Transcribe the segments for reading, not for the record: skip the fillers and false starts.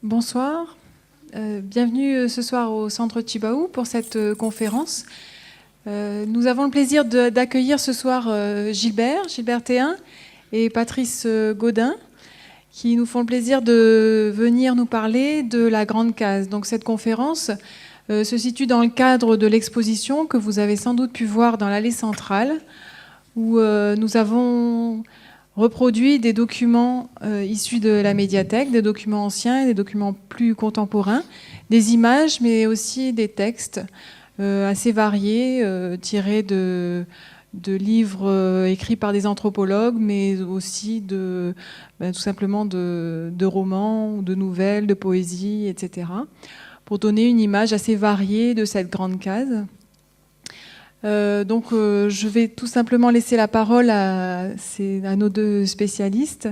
Bonsoir, bienvenue ce soir au Centre Tjibaou pour cette conférence. Nous avons le plaisir d'accueillir ce soir Gilbert Théin et Patrice Gaudin qui nous font le plaisir de venir nous parler de la Grande Case. Donc cette conférence se situe dans le cadre de l'exposition que vous avez sans doute pu voir dans l'allée centrale où nous avons reproduit des documents issus de la médiathèque, des documents anciens et des documents plus contemporains, des images mais aussi des textes assez variés, tirés de livres écrits par des anthropologues, mais aussi tout simplement de romans, de nouvelles, de poésie, etc., pour donner une image assez variée de cette grande case. Je vais tout simplement laisser la parole à nos deux spécialistes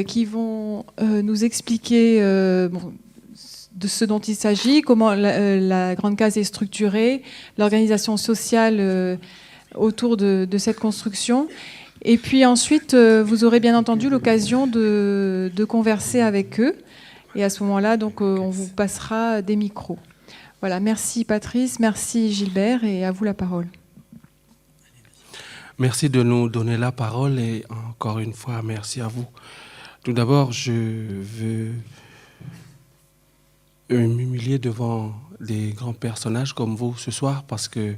qui vont nous expliquer de ce dont il s'agit, comment la grande case est structurée, l'organisation sociale autour de cette construction. Et puis ensuite, vous aurez bien entendu l'occasion de converser avec eux. Et à ce moment-là, donc, on vous passera des micros. Voilà, merci Patrice, merci Gilbert, et à vous la parole. Merci de nous donner la parole et encore une fois, merci à vous. Tout d'abord, je veux m'humilier devant des grands personnages comme vous ce soir parce que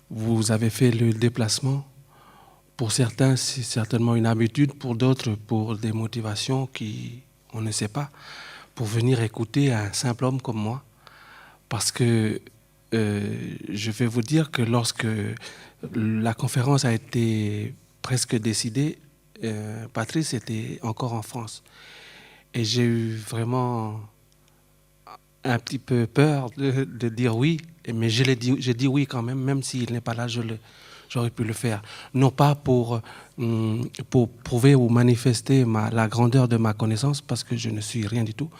vous avez fait le déplacement. Pour certains, c'est certainement une habitude, pour d'autres, pour des motivations on ne sait pas, pour venir écouter un simple homme comme moi. Parce que je vais vous dire que lorsque la conférence a été presque décidée, Patrice était encore en France. Et j'ai eu vraiment un petit peu peur de dire oui, mais j'ai dit oui quand même s'il n'est pas là, j'aurais pu le faire. Non pas pour prouver ou manifester la grandeur de ma connaissance, parce que je ne suis rien du tout,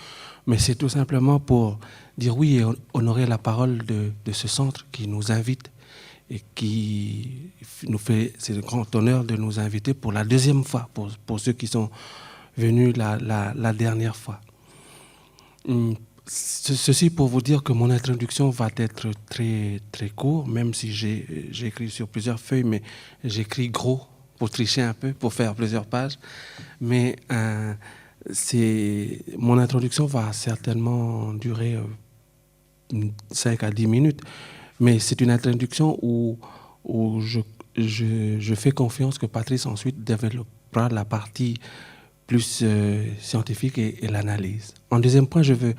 mais c'est tout simplement pour dire oui et honorer la parole de ce centre qui nous invite et qui nous fait ce grand honneur de nous inviter pour la deuxième fois, pour ceux qui sont venus la dernière fois. Ceci pour vous dire que mon introduction va être très, très courte, même si j'ai écrit sur plusieurs feuilles, mais j'écris gros pour tricher un peu, pour faire plusieurs pages. Mais mon introduction va certainement durer 5 à 10 minutes, mais c'est une introduction où je fais confiance que Patrice ensuite développera la partie plus scientifique et l'analyse. En deuxième point, je veux,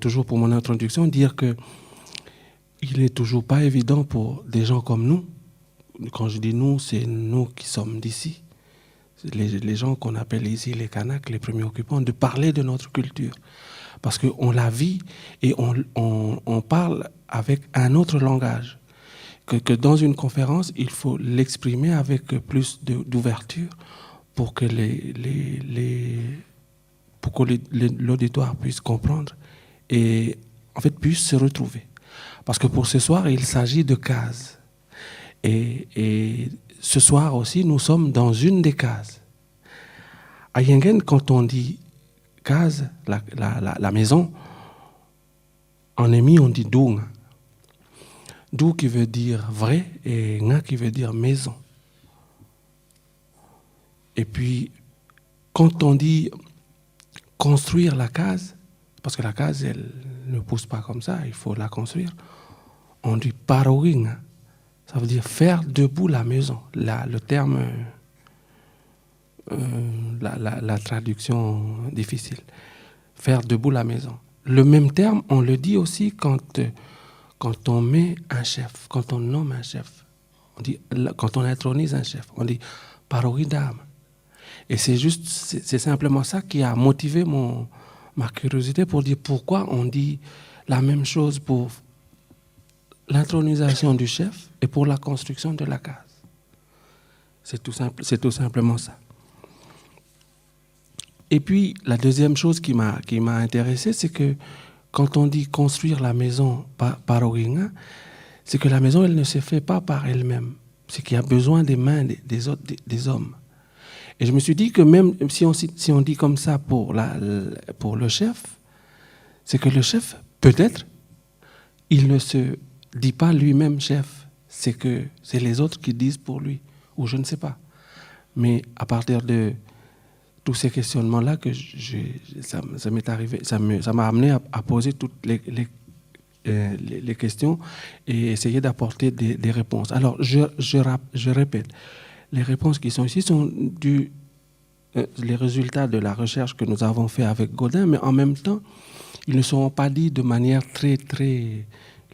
toujours pour mon introduction, dire que il n'est toujours pas évident pour des gens comme nous, quand je dis nous, c'est nous qui sommes d'ici, les gens qu'on appelle ici les Kanaks, les premiers occupants, de parler de notre culture. Parce qu'on la vit et on parle avec un autre langage. Que dans une conférence, il faut l'exprimer avec plus d'ouverture pour que l'auditoire puisse comprendre et en fait puisse se retrouver. Parce que pour ce soir, il s'agit de cases. Et ce soir aussi, nous sommes dans une des cases. À Yengen, quand on dit case, la maison, en émi, on dit Doung. Dou qui veut dire vrai et Nga qui veut dire maison. Et puis, quand on dit construire la case, parce que la case, elle ne pousse pas comme ça, il faut la construire, on dit paroing. Ça veut dire faire debout la maison. Le terme, la traduction difficile. Faire debout la maison. Le même terme, on le dit aussi quand on met un chef, quand on nomme un chef. On dit, quand on intronise un chef, on dit paroidam. Et c'est simplement ça qui a motivé ma curiosité pour dire pourquoi on dit la même chose pour l'intronisation du chef et pour la construction de la case. C'est tout simplement ça. Et puis, la deuxième chose qui m'a intéressé, c'est que quand on dit construire la maison par Oginga, c'est que la maison, elle ne se fait pas par elle-même. C'est qu'il y a besoin des mains des hommes. Et je me suis dit que même si on dit comme ça pour le chef, c'est que le chef, peut-être, il ne se dit pas lui-même chef, c'est que c'est les autres qui disent pour lui, ou je ne sais pas. Mais à partir de tous ces questionnements-là, que ça m'est arrivé, ça m'a amené à poser toutes les questions et essayer d'apporter des réponses. Alors, je répète, les réponses qui sont ici sont les résultats de la recherche que nous avons fait avec Godin, mais en même temps, ils ne seront pas dits de manière très, très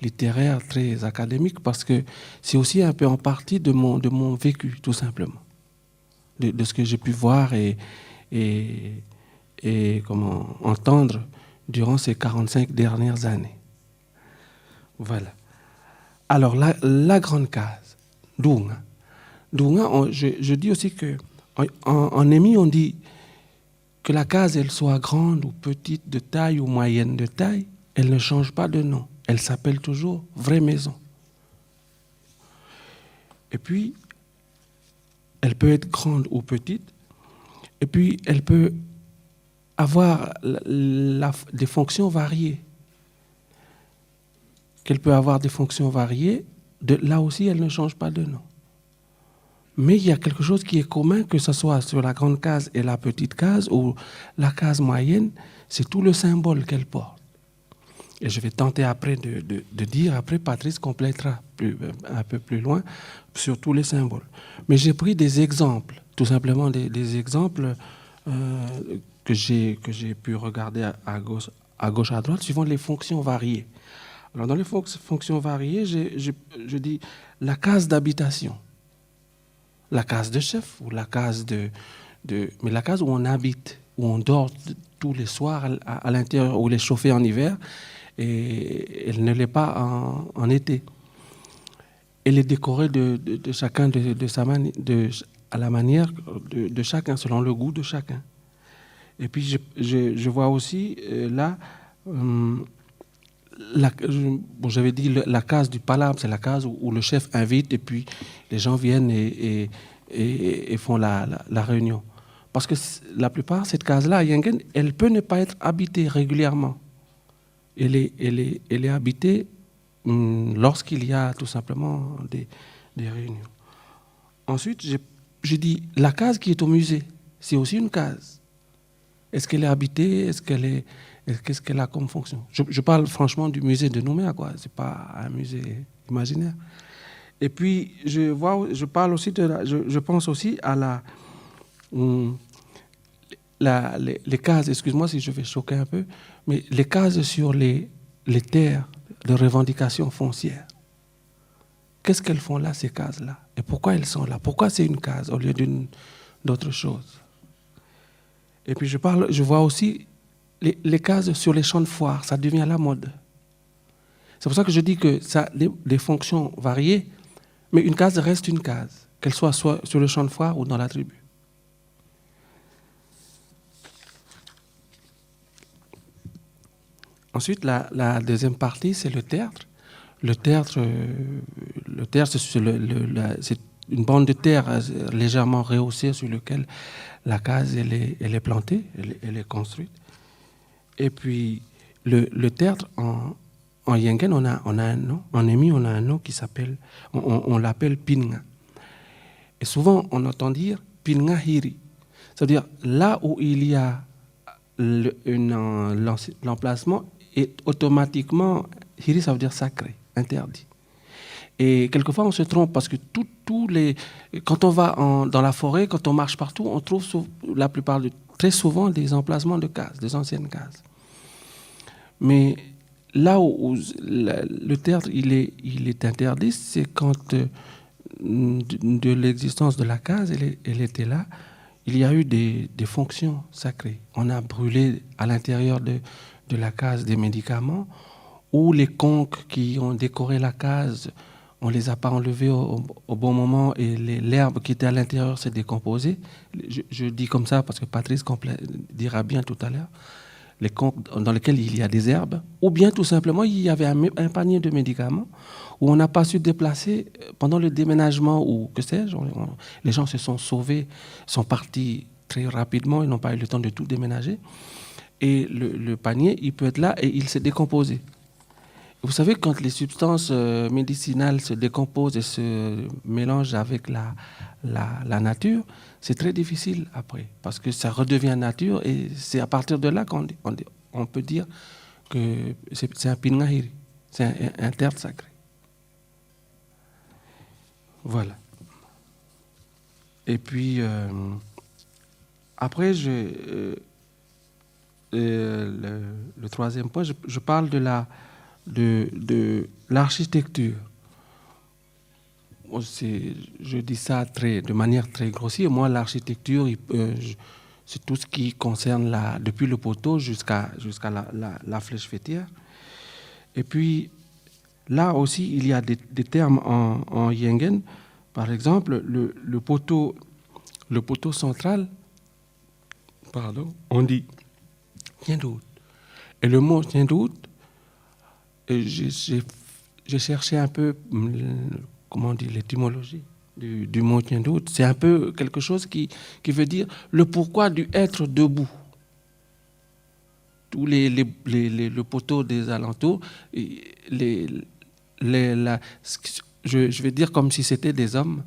littéraire, très académique, parce que c'est aussi un peu en partie de mon vécu, tout simplement, de ce que j'ai pu voir et comment entendre durant ces 45 dernières années. Voilà. Alors, la grande case, Dunga. Dunga, je dis aussi que en émi, on dit que la case, elle soit grande ou petite de taille ou moyenne de taille, elle ne change pas de nom. Elle s'appelle toujours vraie maison. Et puis, elle peut être grande ou petite, et puis elle peut avoir des fonctions variées. Qu'elle peut avoir des fonctions variées, là aussi, elle ne change pas de nom. Mais il y a quelque chose qui est commun, que ce soit sur la grande case et la petite case, ou la case moyenne, c'est tout le symbole qu'elle porte. Et je vais tenter après de dire, après Patrice complétera un peu plus loin sur tous les symboles. Mais j'ai pris des exemples, tout simplement des exemples que j'ai pu regarder à gauche, à droite, suivant les fonctions variées. Alors dans les fonctions variées, je dis la case d'habitation, la case de chef, ou la case mais la case où on habite, où on dort tous les soirs à l'intérieur, où elle est chauffée en hiver, et elle ne l'est pas en été. Elle est décorée de chacun à la manière de chacun, selon le goût de chacun. Et puis je vois aussi là, j'avais dit la case du palabre, c'est la case où le chef invite et puis les gens viennent et font la réunion. Parce que la plupart, cette case-là, à Yengen, elle peut ne pas être habitée régulièrement. Elle est habitée lorsqu'il y a tout simplement des réunions. Ensuite, j'ai dit, la case qui est au musée, c'est aussi une case. Est-ce qu'elle est habitée? Qu'est-ce qu'elle a comme fonction? Je parle franchement du musée de Nouméa, quoi. C'est pas un musée imaginaire. Et puis, je pense aussi à les cases, excuse-moi si je vais choquer un peu, mais les cases sur les terres de revendication foncière. Qu'est-ce qu'elles font là, ces cases-là? Et pourquoi elles sont là? Pourquoi c'est une case au lieu d'autre chose? Et puis je vois aussi les cases sur les champs de foire, ça devient la mode. C'est pour ça que je dis que ça a des fonctions variées, mais une case reste une case, qu'elle soit sur le champ de foire ou dans la tribu. Ensuite, la deuxième partie, c'est le tertre. Le tertre, c'est une bande de terre légèrement rehaussée sur laquelle la case elle est plantée, elle est construite. Et puis, le tertre, en Yengen, on a un nom. En Émi, on a un nom qui s'appelle, on l'appelle Pinga. Et souvent, on entend dire Pinga Hiri. C'est-à-dire, là où il y a l'emplacement, est automatiquement, Hiri, ça veut dire sacré, interdit. Et quelquefois, on se trompe parce que quand on va dans la forêt, quand on marche partout, on trouve très souvent des emplacements de cases, des anciennes cases. Mais là où le tertre il est interdit, c'est quand de l'existence de la case, elle était là, il y a eu des fonctions sacrées. On a brûlé à l'intérieur de la case des médicaments, ou les conques qui ont décoré la case, on ne les a pas enlevés au bon moment et l'herbe qui était à l'intérieur s'est décomposée. Je dis comme ça parce que Patrice dira bien tout à l'heure. Les conques dans lesquels il y a des herbes, ou bien tout simplement il y avait un panier de médicaments où on n'a pas su déplacer pendant le déménagement ou que sais-je. Les gens se sont sauvés, sont partis très rapidement, ils n'ont pas eu le temps de tout déménager. et le panier, il peut être là et il s'est décomposé. Vous savez, quand les substances médicinales se décomposent et se mélangent avec la nature, c'est très difficile après, parce que ça redevient nature, et c'est à partir de là qu'on peut dire que c'est un pinngahiri, c'est un terre sacré. Voilà. Et puis, après, le troisième point, je parle de l'architecture. Je dis ça de manière très grossière. Moi, l'architecture, c'est tout ce qui concerne depuis le poteau jusqu'à la flèche fêtière. Et puis, là aussi, il y a des termes en Yengen. Par exemple, le poteau central, on dit Tiendout. Et le mot Tiendout, j'ai cherché un peu, comment on dit, l'étymologie du mot Tiendout. C'est un peu quelque chose qui veut dire le pourquoi du être debout. Tous le poteau des alentours, je vais dire comme si c'était des hommes.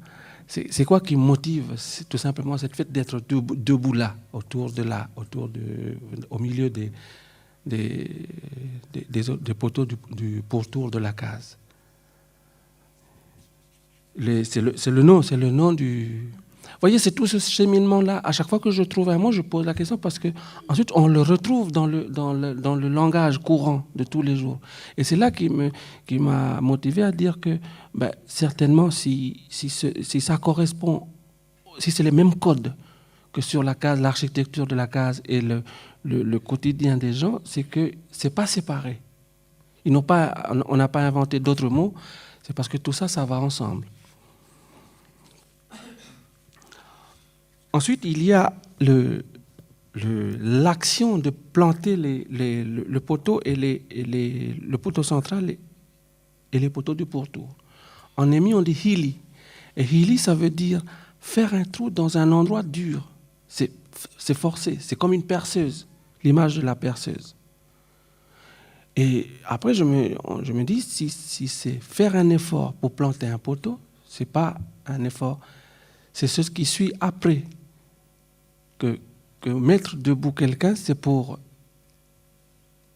C'est quoi qui motive? C'est tout simplement cette fait d'être debout là, au milieu des poteaux du pourtour de la case. C'est le nom du... Vous voyez, c'est tout ce cheminement-là. À chaque fois que je trouve un mot, je pose la question parce que ensuite on le retrouve dans le langage courant de tous les jours. Et c'est là qui m'a motivé à dire que certainement, si ça correspond, si c'est les mêmes codes que sur la case, l'architecture de la case et le quotidien des gens, c'est que c'est pas séparé. On n'a pas inventé d'autres mots. C'est parce que tout ça, ça va ensemble. Ensuite, il y a l'action de planter le poteau et le poteau central et les poteaux du pourtour. En émi, on dit hili. Et hili, ça veut dire faire un trou dans un endroit dur. C'est forcé, c'est comme une perceuse, l'image de la perceuse. Et après, je me dis, si c'est faire un effort pour planter un poteau, ce n'est pas un effort, c'est ce qui suit après. Que mettre debout quelqu'un, c'est pour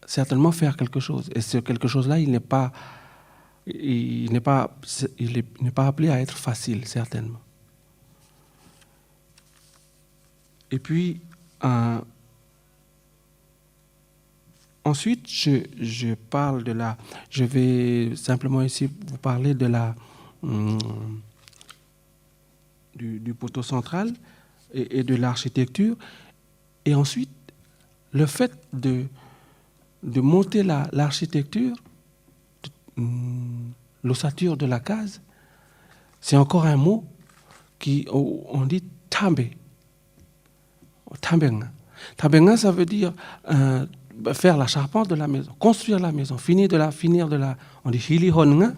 certainement faire quelque chose. Et ce quelque chose-là, il n'est pas appelé à être facile, certainement. Et puis, ensuite, je vais simplement ici vous parler de du poteau central et de l'architecture. Et ensuite, le fait de monter l'architecture, l'ossature de la case, c'est encore un mot on dit tambe. Tambenga. Tambenga, ça veut dire faire la charpente de la maison, construire la maison, finir de la. On dit hili honga,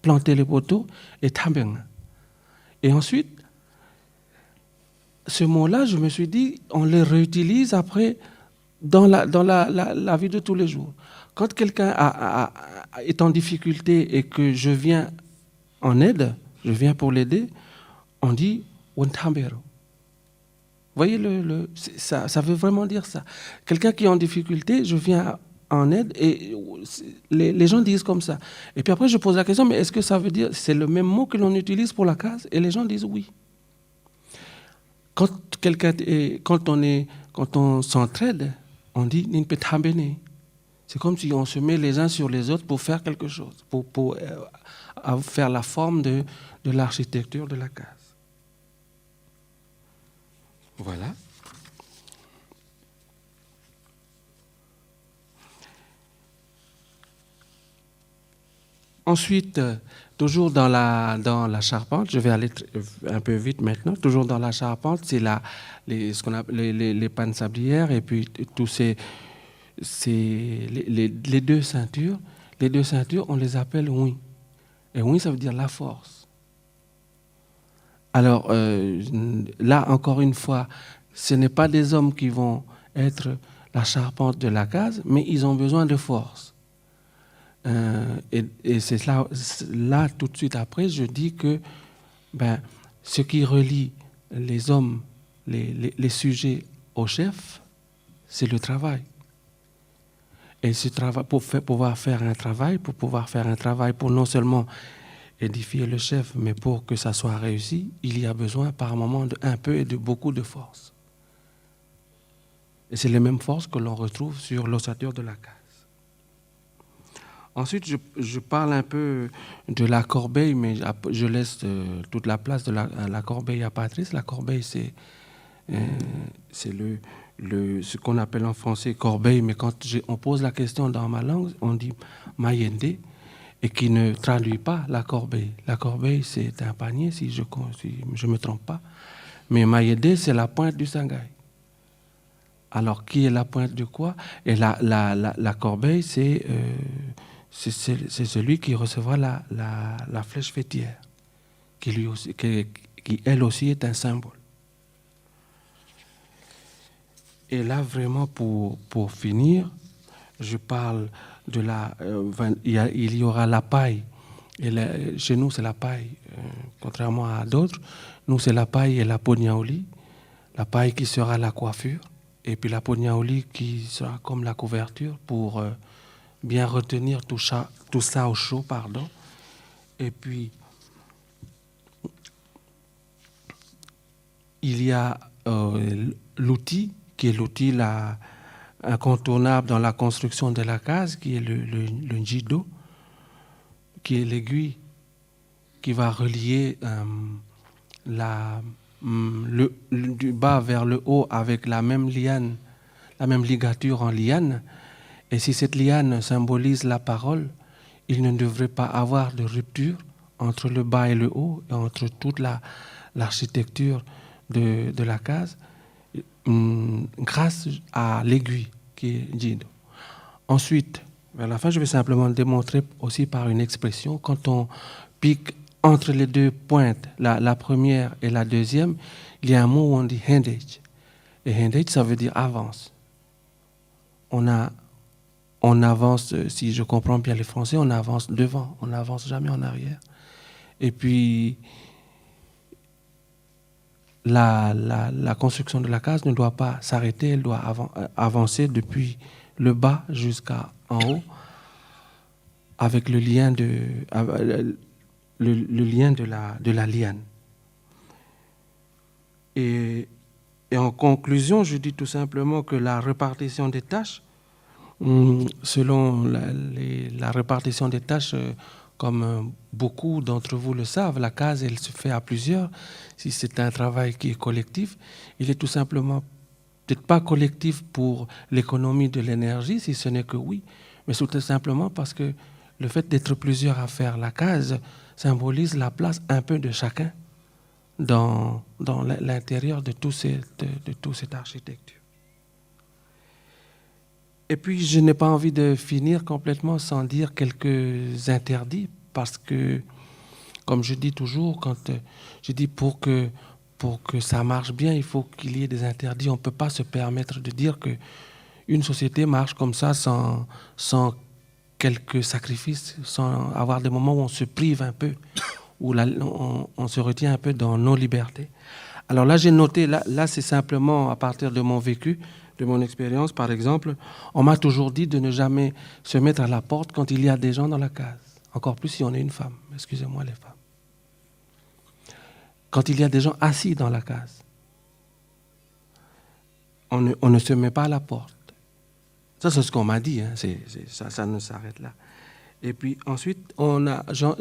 planter les poteaux, et tambenga. Et ensuite, ce mot-là, je me suis dit, on le réutilise après dans la vie de tous les jours. Quand quelqu'un est en difficulté et que je viens en aide, je viens pour l'aider, on dit Wantambero. Vous voyez, ça veut vraiment dire ça. Quelqu'un qui est en difficulté, je viens en aide, et les gens disent comme ça. Et puis après, je pose la question, mais est-ce que ça veut dire, c'est le même mot que l'on utilise pour la case? Et les gens disent oui. Quand on s'entraide, on dit Ninpetambene. C'est comme si on se met les uns sur les autres pour faire quelque chose, pour faire la forme de l'architecture de la case. Voilà. Ensuite, toujours dans la charpente, je vais aller un peu vite maintenant, toujours dans la charpente, c'est ce qu'on appelle les pannes sablières, et puis tous les deux ceintures. Les deux ceintures, on les appelle oui. Et oui, ça veut dire la force. Alors là, encore une fois, ce n'est pas des hommes qui vont être la charpente de la case, mais ils ont besoin de force. Et c'est là, tout de suite après, je dis que ce qui relie les hommes, les sujets au chef, c'est le travail. Et ce travail, pour pouvoir faire un travail pour non seulement édifier le chef, mais pour que ça soit réussi, il y a besoin par moment d'un peu et de beaucoup de force. Et c'est les mêmes forces que l'on retrouve sur l'ossature de la case. Ensuite, je parle un peu de la corbeille, mais je laisse toute la place de la corbeille à Patrice. La corbeille, c'est ce qu'on appelle en français corbeille, mais quand on pose la question dans ma langue, on dit mayende, et qui ne traduit pas la corbeille. La corbeille, c'est un panier, si je me trompe pas, mais mayende, c'est la pointe du sangaï. Alors, qui est la pointe de quoi? Et la corbeille, c'est celui qui recevra la flèche fêtière, qui elle aussi est un symbole. Et là, vraiment, pour finir, je parle de il y aura la paille. Et chez nous, c'est la paille, contrairement à d'autres. Nous, c'est la paille et la pognaoli. La paille qui sera la coiffure, et puis la pognaoli qui sera comme la couverture pour bien retenir tout ça au chaud, pardon. Et puis, il y a l'outil, qui est l'outil incontournable dans la construction de la case, qui est le njido, qui est l'aiguille qui va relier du bas vers le haut avec la même liane, la même ligature en liane. Et si cette liane symbolise la parole, il ne devrait pas avoir de rupture entre le bas et le haut, et entre toute l'architecture de la case, grâce à l'aiguille qui est Jido. Ensuite, vers la fin, je vais simplement démontrer aussi par une expression. Quand on pique entre les deux pointes, la première et la deuxième, il y a un mot où on dit handage. Et handage, ça veut dire avance. On avance, si je comprends bien les Français, on avance devant, on n'avance jamais en arrière. Et puis, la construction de la case ne doit pas s'arrêter, elle doit avancer depuis le bas jusqu'en haut avec le lien de la liane. Et en conclusion, je dis tout simplement que la répartition des tâches, selon la répartition des tâches, comme beaucoup d'entre vous le savent, la case, elle se fait à plusieurs. Si c'est un travail qui est collectif, il est tout simplement peut-être pas collectif pour l'économie de l'énergie, si ce n'est que oui, mais tout simplement parce que le fait d'être plusieurs à faire la case symbolise la place un peu de chacun dans l'intérieur de toute cette architecture. Et puis, je n'ai pas envie de finir complètement sans dire quelques interdits, parce que, comme je dis toujours, quand je dis pour que ça marche bien, il faut qu'il y ait des interdits. On ne peut pas se permettre de dire qu'une société marche comme ça sans quelques sacrifices, sans avoir des moments où on se prive un peu, où on se retient un peu dans nos libertés. Alors là, j'ai noté, là c'est simplement à partir de mon vécu, de mon expérience, par exemple, on m'a toujours dit de ne jamais se mettre à la porte quand il y a des gens dans la case. Encore plus si on est une femme. Excusez-moi les femmes. Quand il y a des gens assis dans la case, on ne se met pas à la porte. Ça, c'est ce qu'on m'a dit. Hein. Ça ne s'arrête là. Et puis ensuite,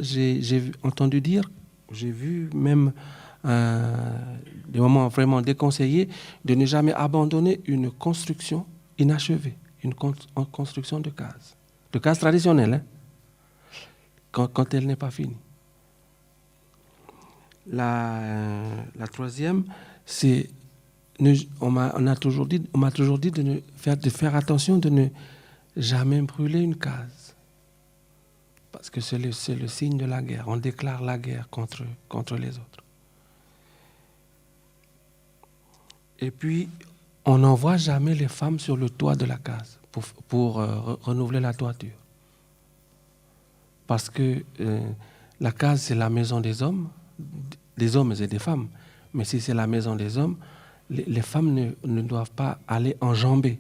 j'ai entendu dire, j'ai vu même des moments vraiment déconseillés, de ne jamais abandonner une construction inachevée, une construction de case traditionnelle, hein, quand elle n'est pas finie. La troisième, c'est, on m'a toujours dit de faire attention de ne jamais brûler une case, parce que c'est le signe de la guerre. On déclare la guerre contre les autres. Et puis, on n'envoie jamais les femmes sur le toit de la case pour renouveler la toiture. Parce que la case, c'est la maison des hommes et des femmes. Mais si c'est la maison des hommes, les femmes ne doivent pas aller enjamber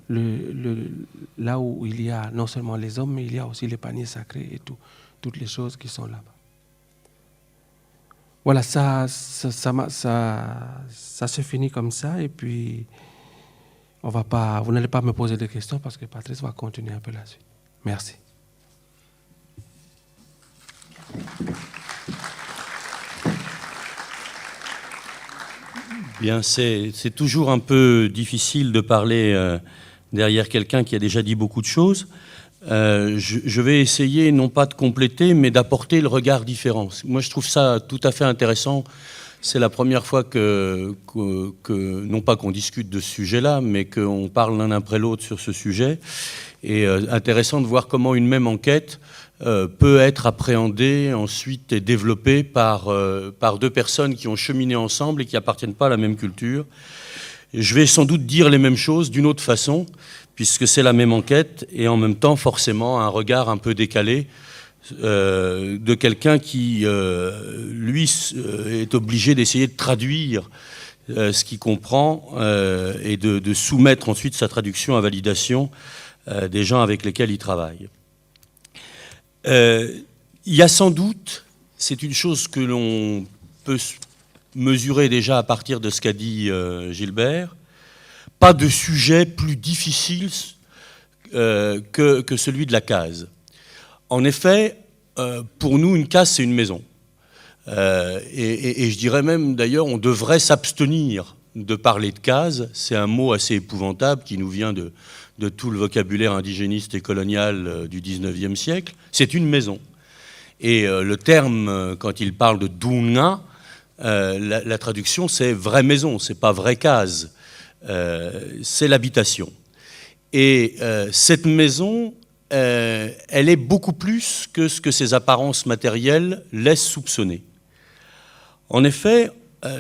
là où il y a non seulement les hommes, mais il y a aussi les paniers sacrés et toutes les choses qui sont là-bas. Voilà, ça se finit comme ça, et puis vous n'allez pas me poser de questions parce que Patrice va continuer un peu la suite. Merci. Bien, c'est toujours un peu difficile de parler derrière quelqu'un qui a déjà dit beaucoup de choses. Je vais essayer non pas de compléter, mais d'apporter le regard différent. Moi, je trouve ça tout à fait intéressant. C'est la première fois que non pas qu'on discute de ce sujet-là, mais qu'on parle l'un après l'autre sur ce sujet. Et intéressant de voir comment une même enquête peut être appréhendée ensuite et développée par deux personnes qui ont cheminé ensemble et qui n'appartiennent pas à la même culture. Et je vais sans doute dire les mêmes choses d'une autre façon, puisque c'est la même enquête, et en même temps, forcément, un regard un peu décalé de quelqu'un qui, lui, est obligé d'essayer de traduire ce qu'il comprend et de soumettre ensuite sa traduction à validation des gens avec lesquels il travaille. Il y a sans doute, c'est une chose que l'on peut mesurer déjà à partir de ce qu'a dit Gilbert, pas de sujet plus difficile que celui de la case. En effet, pour nous, une case, c'est une maison. Et je dirais même, d'ailleurs, on devrait s'abstenir de parler de case. C'est un mot assez épouvantable qui nous vient de tout le vocabulaire indigéniste et colonial du 19e siècle. C'est une maison. Et le terme, quand il parle de dunga, la traduction, c'est vraie maison, c'est pas vraie case. C'est l'habitation. Et cette maison, elle est beaucoup plus que ce que ses apparences matérielles laissent soupçonner. En effet,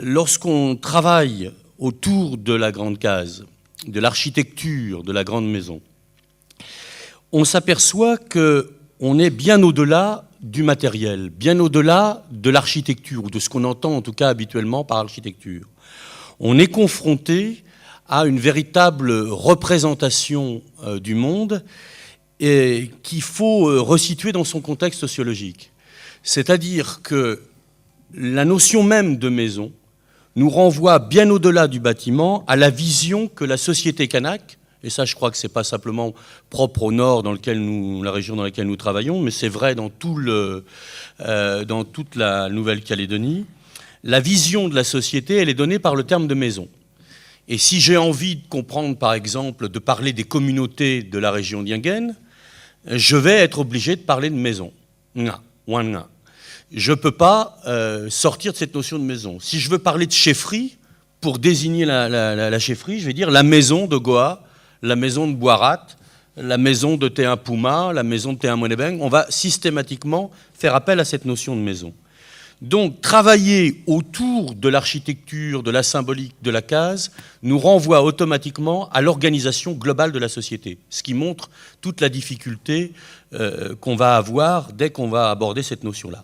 lorsqu'on travaille autour de la grande case, de l'architecture de la grande maison, on s'aperçoit qu'on est bien au-delà du matériel, bien au-delà de l'architecture, ou de ce qu'on entend en tout cas habituellement par architecture. On est confronté à une véritable représentation du monde et qu'il faut resituer dans son contexte sociologique. C'est-à-dire que la notion même de maison nous renvoie bien au-delà du bâtiment à la vision que la société kanak, et ça je crois que ce n'est pas simplement propre au nord, la région dans laquelle nous travaillons, mais c'est vrai dans toute la Nouvelle-Calédonie, la vision de la société, elle est donnée par le terme de maison. Et si j'ai envie de comprendre, par exemple, de parler des communautés de la région d'Yingen, je vais être obligé de parler de maison. Je ne peux pas sortir de cette notion de maison. Si je veux parler de chefferie, pour désigner la chefferie, je vais dire la maison de Goa, la maison de Boirat, la maison de Te Puma, la maison de Te Monebeng. On va systématiquement faire appel à cette notion de maison. Donc, travailler autour de l'architecture, de la symbolique, de la case, nous renvoie automatiquement à l'organisation globale de la société, ce qui montre toute la difficulté qu'on va avoir dès qu'on va aborder cette notion-là.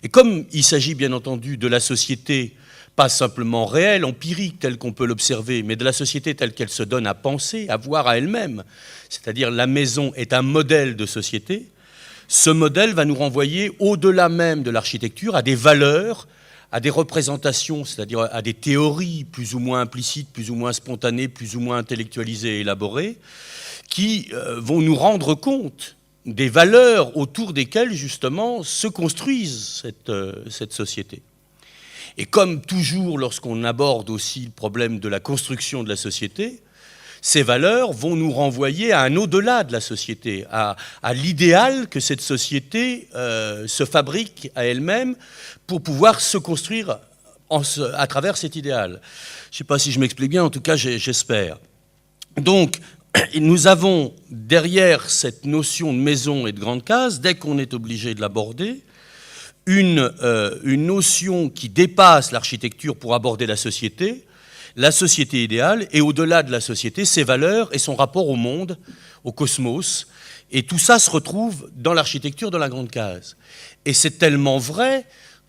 Et comme il s'agit bien entendu de la société, pas simplement réelle, empirique, telle qu'on peut l'observer, mais de la société telle qu'elle se donne à penser, à voir à elle-même, c'est-à-dire la maison est un modèle de société, ce modèle va nous renvoyer au-delà même de l'architecture à des valeurs, à des représentations, c'est-à-dire à des théories plus ou moins implicites, plus ou moins spontanées, plus ou moins intellectualisées et élaborées, qui vont nous rendre compte des valeurs autour desquelles, justement, se construise cette société. Et comme toujours, lorsqu'on aborde aussi le problème de la construction de la société, ces valeurs vont nous renvoyer à un au-delà de la société, à l'idéal que cette société se fabrique à elle-même pour pouvoir se construire à travers cet idéal. Je ne sais pas si je m'explique bien, en tout cas j'espère. Donc, nous avons derrière cette notion de maison et de grande case, dès qu'on est obligé de l'aborder, une notion qui dépasse l'architecture pour aborder la société la société idéale, et au-delà de la société, ses valeurs et son rapport au monde, au cosmos. Et tout ça se retrouve dans l'architecture de la Grande Case. Et c'est tellement vrai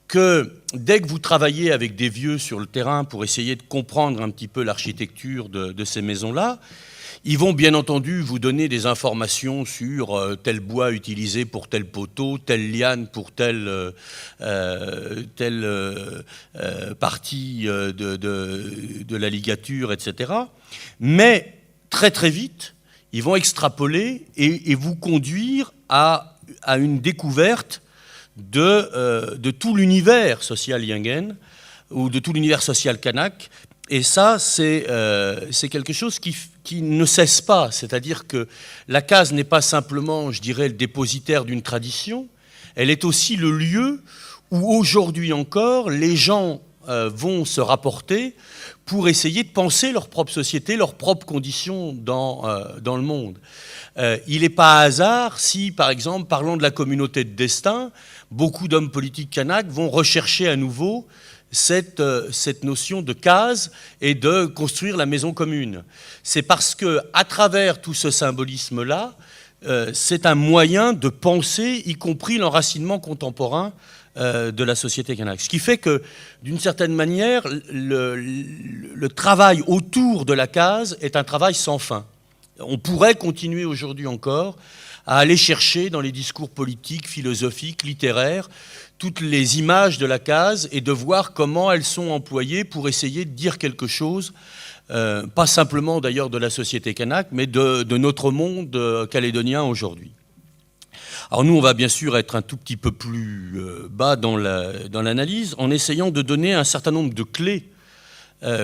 que dès que vous travaillez avec des vieux sur le terrain pour essayer de comprendre un petit peu l'architecture de ces maisons-là, ils vont bien entendu vous donner des informations sur tel bois utilisé pour tel poteau, telle liane pour telle partie de la ligature, etc. Mais très très vite, ils vont extrapoler et vous conduire à une découverte de tout l'univers social Yingen ou de tout l'univers social kanak. Et ça, c'est quelque chose qui ne cesse pas. C'est-à-dire que la case n'est pas simplement, je dirais, le dépositaire d'une tradition, elle est aussi le lieu où aujourd'hui encore les gens vont se rapporter pour essayer de penser leur propre société, leurs propres conditions dans le monde. Il n'est pas hasard si, par exemple, parlant de la communauté de destin, beaucoup d'hommes politiques kanaks vont rechercher à nouveau cette notion de case et de construire la maison commune. C'est parce que, à travers tout ce symbolisme-là, c'est un moyen de penser, y compris l'enracinement contemporain de la société kanak. Ce qui fait que, d'une certaine manière, le travail autour de la case est un travail sans fin. On pourrait continuer aujourd'hui encore à aller chercher dans les discours politiques, philosophiques, littéraires, toutes les images de la case et de voir comment elles sont employées pour essayer de dire quelque chose, pas simplement d'ailleurs de la société kanak, mais de notre monde calédonien aujourd'hui. Alors nous, on va bien sûr être un tout petit peu plus bas dans l'analyse, en essayant de donner un certain nombre de clés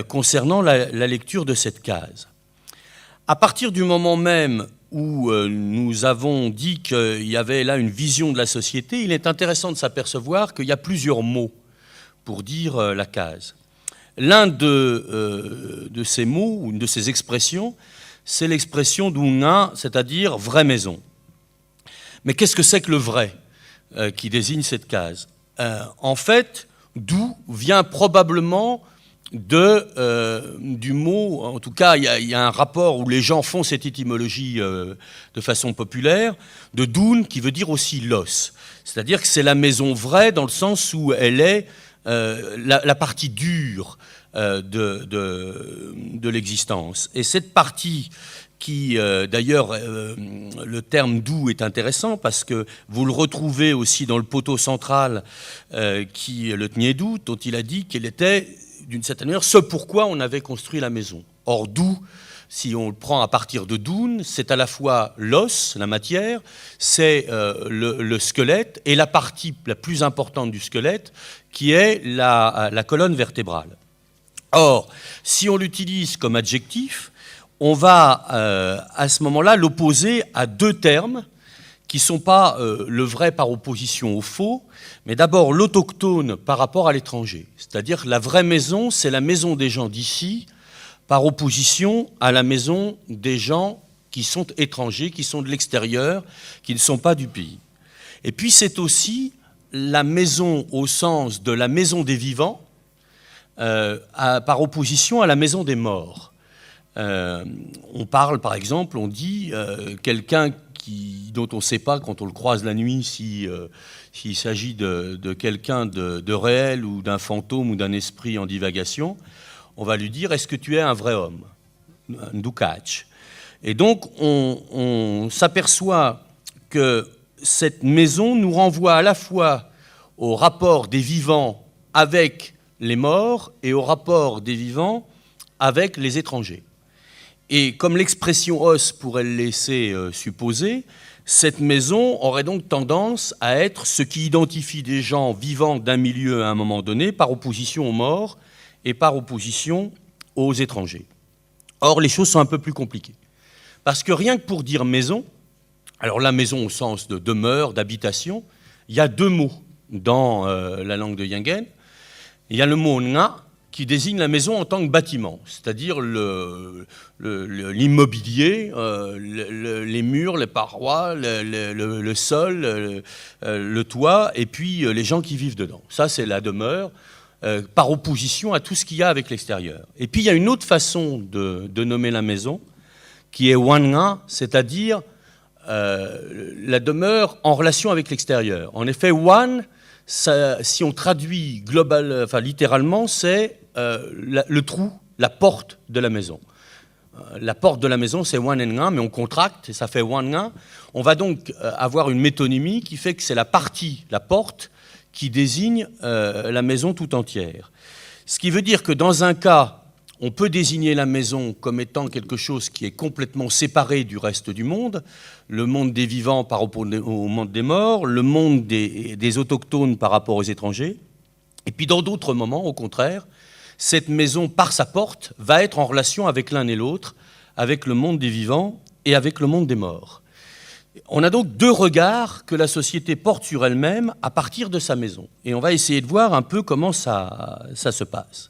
concernant la lecture de cette case. À partir du moment même où nous avons dit qu'il y avait là une vision de la société, il est intéressant de s'apercevoir qu'il y a plusieurs mots pour dire la case. L'un de ces mots, ou une de ces expressions, c'est l'expression d'Ouna, c'est-à-dire vraie maison. Mais qu'est-ce que c'est que le vrai qui désigne cette case ? En fait, d'où vient probablement du mot, en tout cas, il y a un rapport où les gens font cette étymologie de façon populaire, de Doun, qui veut dire aussi l'os. C'est-à-dire que c'est la maison vraie dans le sens où elle est la partie dure de l'existence. Et cette partie qui, d'ailleurs, le terme d'où est intéressant parce que vous le retrouvez aussi dans le poteau central qui le Tniedou, dont il a dit qu'il était d'une certaine manière, ce pourquoi on avait construit la maison. Or, d'où, si on le prend à partir de Doun, c'est à la fois l'os, la matière, c'est le squelette, et la partie la plus importante du squelette, qui est la colonne vertébrale. Or, si on l'utilise comme adjectif, on va à ce moment-là l'opposer à deux termes qui ne sont pas le vrai par opposition au faux, mais d'abord l'autochtone par rapport à l'étranger. C'est-à-dire que la vraie maison, c'est la maison des gens d'ici, par opposition à la maison des gens qui sont étrangers, qui sont de l'extérieur, qui ne sont pas du pays. Et puis c'est aussi la maison au sens de la maison des vivants, par opposition à la maison des morts. On parle, par exemple, on dit quelqu'un dont on ne sait pas quand on le croise la nuit s'il s'agit de quelqu'un de réel ou d'un fantôme ou d'un esprit en divagation, on va lui dire « Est-ce que tu es un vrai homme ?» Un Ndukach. Et donc on s'aperçoit que cette maison nous renvoie à la fois au rapport des vivants avec les morts et au rapport des vivants avec les étrangers. Et comme l'expression os pourrait le laisser supposer, cette maison aurait donc tendance à être ce qui identifie des gens vivant d'un milieu à un moment donné par opposition aux morts et par opposition aux étrangers. Or, les choses sont un peu plus compliquées. Parce que rien que pour dire maison, alors la maison au sens de demeure, d'habitation, il y a deux mots dans la langue de Yingen. Il y a le mot nga, qui désigne la maison en tant que bâtiment, c'est-à-dire l'immobilier, les murs, les parois, le sol, le toit, et puis les gens qui vivent dedans. Ça, c'est la demeure. par opposition à tout ce qu'il y a avec l'extérieur. Et puis il y a une autre façon de nommer la maison, qui est Wanga, c'est-à-dire la demeure en relation avec l'extérieur. En effet, Wan, si on traduit littéralement, c'est le trou, la porte de la maison. La porte de la maison, c'est Wanenga, mais on contracte et ça fait Wanga. On va donc avoir une métonymie qui fait que c'est la partie, la porte, qui désigne la maison tout entière. Ce qui veut dire que dans un cas, on peut désigner la maison comme étant quelque chose qui est complètement séparé du reste du monde, le monde des vivants par rapport au monde des morts, le monde des autochtones par rapport aux étrangers. Et puis dans d'autres moments, au contraire, cette maison, par sa porte, va être en relation avec l'un et l'autre, avec le monde des vivants et avec le monde des morts. On a donc deux regards que la société porte sur elle-même à partir de sa maison. Et on va essayer de voir un peu comment ça se passe.